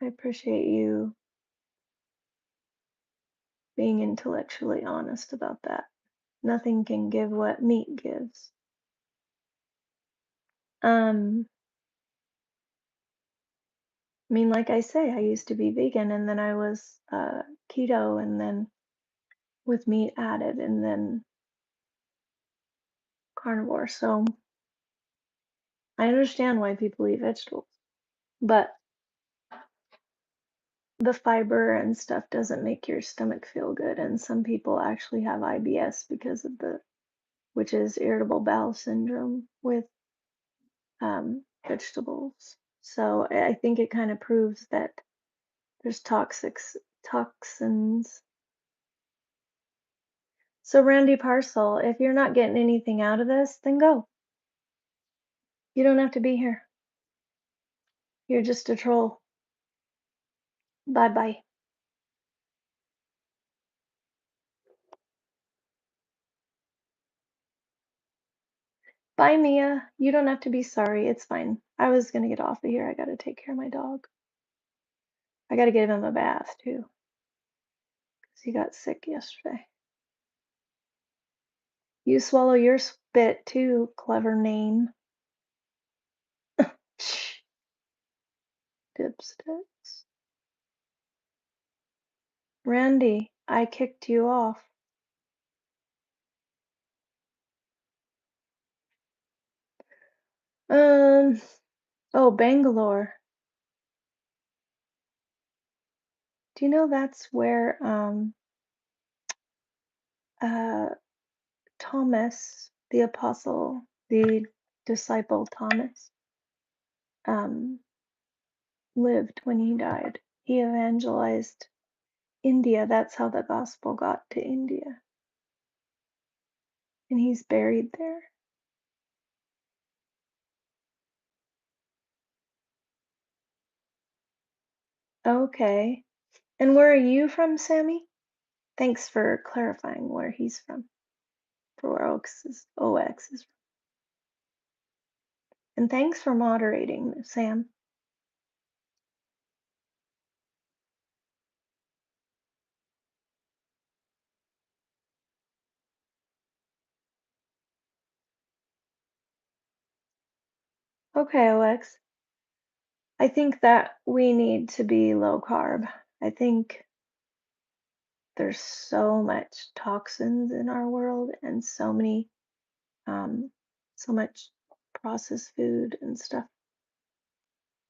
S1: I appreciate you being intellectually honest about that. Nothing can give what meat gives. I mean, like I say, I used to be vegan and then I was keto and then with meat added and then carnivore. So I understand why people eat vegetables, but the fiber and stuff doesn't make your stomach feel good. And some people actually have IBS because of which is irritable bowel syndrome with vegetables. So I think it kind of proves that there's toxins. So Randy Parcel, if you're not getting anything out of this, then go. You don't have to be here. You're just a troll. Bye bye. Bye, Mia. You don't have to be sorry. It's fine. I was gonna get off of here. I gotta take care of my dog. I gotta give him a bath too, 'cause he got sick yesterday. You swallow your spit too, clever name. Shh, dipsticks. Randy, I kicked you off. Um, oh, Bangalore. Do you know that's where uh Thomas, the apostle, the disciple Thomas, um lived when he died. He evangelized India. That's how the gospel got to India. And he's buried there. Okay. And where are you from, Sammy? Thanks for clarifying where he's from, for where OX is from. And thanks for moderating, Sam. Okay, OX. I think that we need to be low carb. I think there's so much toxins in our world and um, so much processed food and stuff.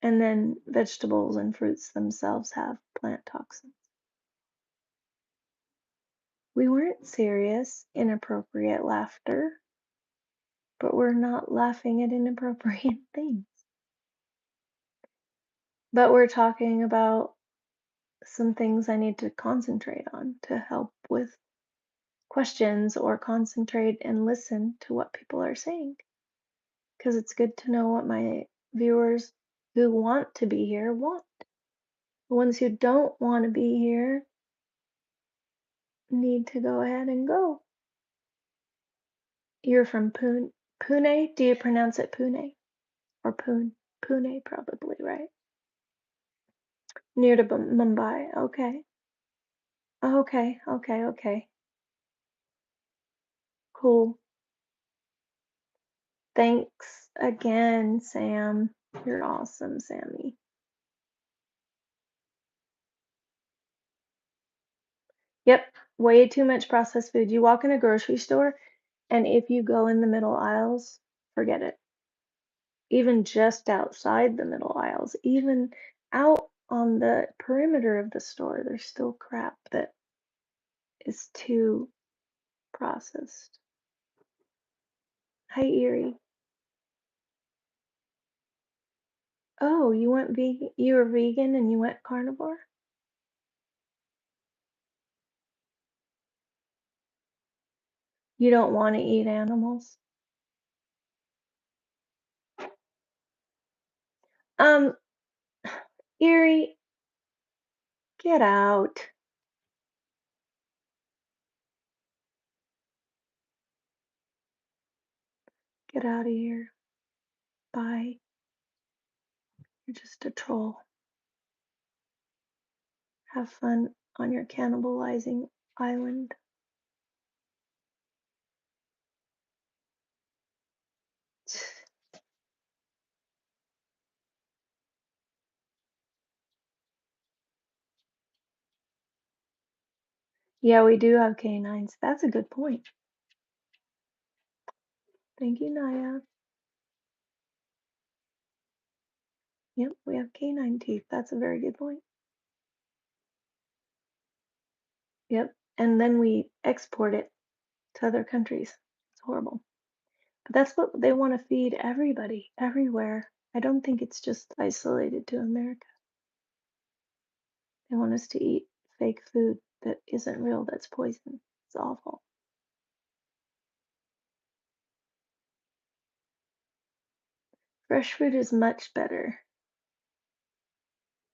S1: And then vegetables and fruits themselves have plant toxins. We weren't serious, inappropriate laughter, but we're not laughing at inappropriate things. But we're talking about some things I need to concentrate on to help with questions or concentrate and listen to what people are saying. Because it's good to know what my viewers who want to be here want. The ones who don't want to be here need to go ahead and go. You're from Pune? Do you pronounce it Pune? Or Pune? Pune, probably, right? Near to Mumbai. Okay. Okay. Okay. Okay. Cool. Thanks again, Sam. You're awesome, Sammy. Yep. Way too much processed food. You walk in a grocery store, and if you go in the middle aisles, forget it. Even just outside the middle aisles, even out on the perimeter of the store, there's still crap that is too processed. Hi, Erie. Oh, you went vegan? You were vegan and you went carnivore? You don't want to eat animals? Um, Erie, get out. Get out of here. Bye. You're just a troll. Have fun on your cannibalizing island. Yeah, we do have canines. That's a good point. Thank you, Naya. Yep, we have canine teeth. That's a very good point. Yep. And then we export it to other countries. It's horrible. But that's what they want to feed everybody, everywhere. I don't think it's just isolated to America. They want us to eat fake food that isn't real, that's poison. It's awful. Fresh fruit is much better,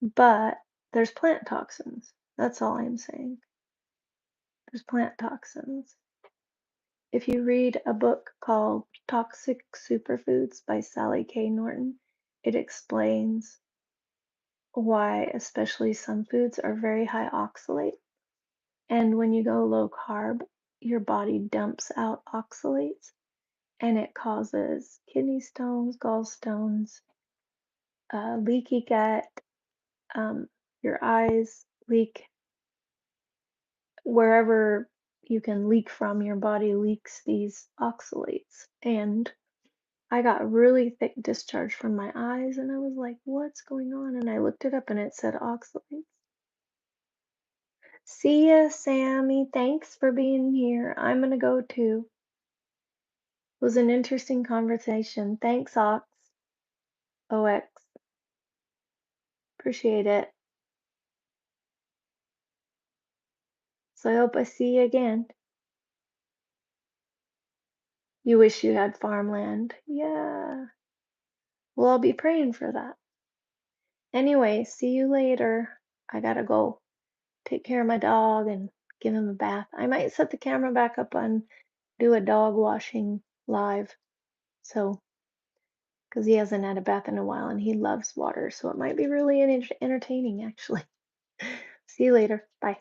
S1: but there's plant toxins. That's all I'm saying. There's plant toxins. If you read a book called Toxic Superfoods by Sally K. Norton, it explains why especially some foods are very high oxalate. And when you go low carb, your body dumps out oxalates and it causes kidney stones, gallstones, leaky gut, um, your eyes leak wherever you can leak from, your body leaks these oxalates. And I got really thick discharge from my eyes, and I was like, what's going on? And I looked it up and it said oxalates. See ya, Sammy. Thanks for being here. I'm gonna go too. It was an interesting conversation. Thanks, OX. Appreciate it. So I hope I see you again. You wish you had farmland. Yeah. Well, I'll be praying for that. Anyway, see you later. I gotta go take care of my dog and give him a bath. I might set the camera back up and do a dog washing live. So, because he hasn't had a bath in a while and he loves water. So it might be really entertaining, actually. See you later. Bye.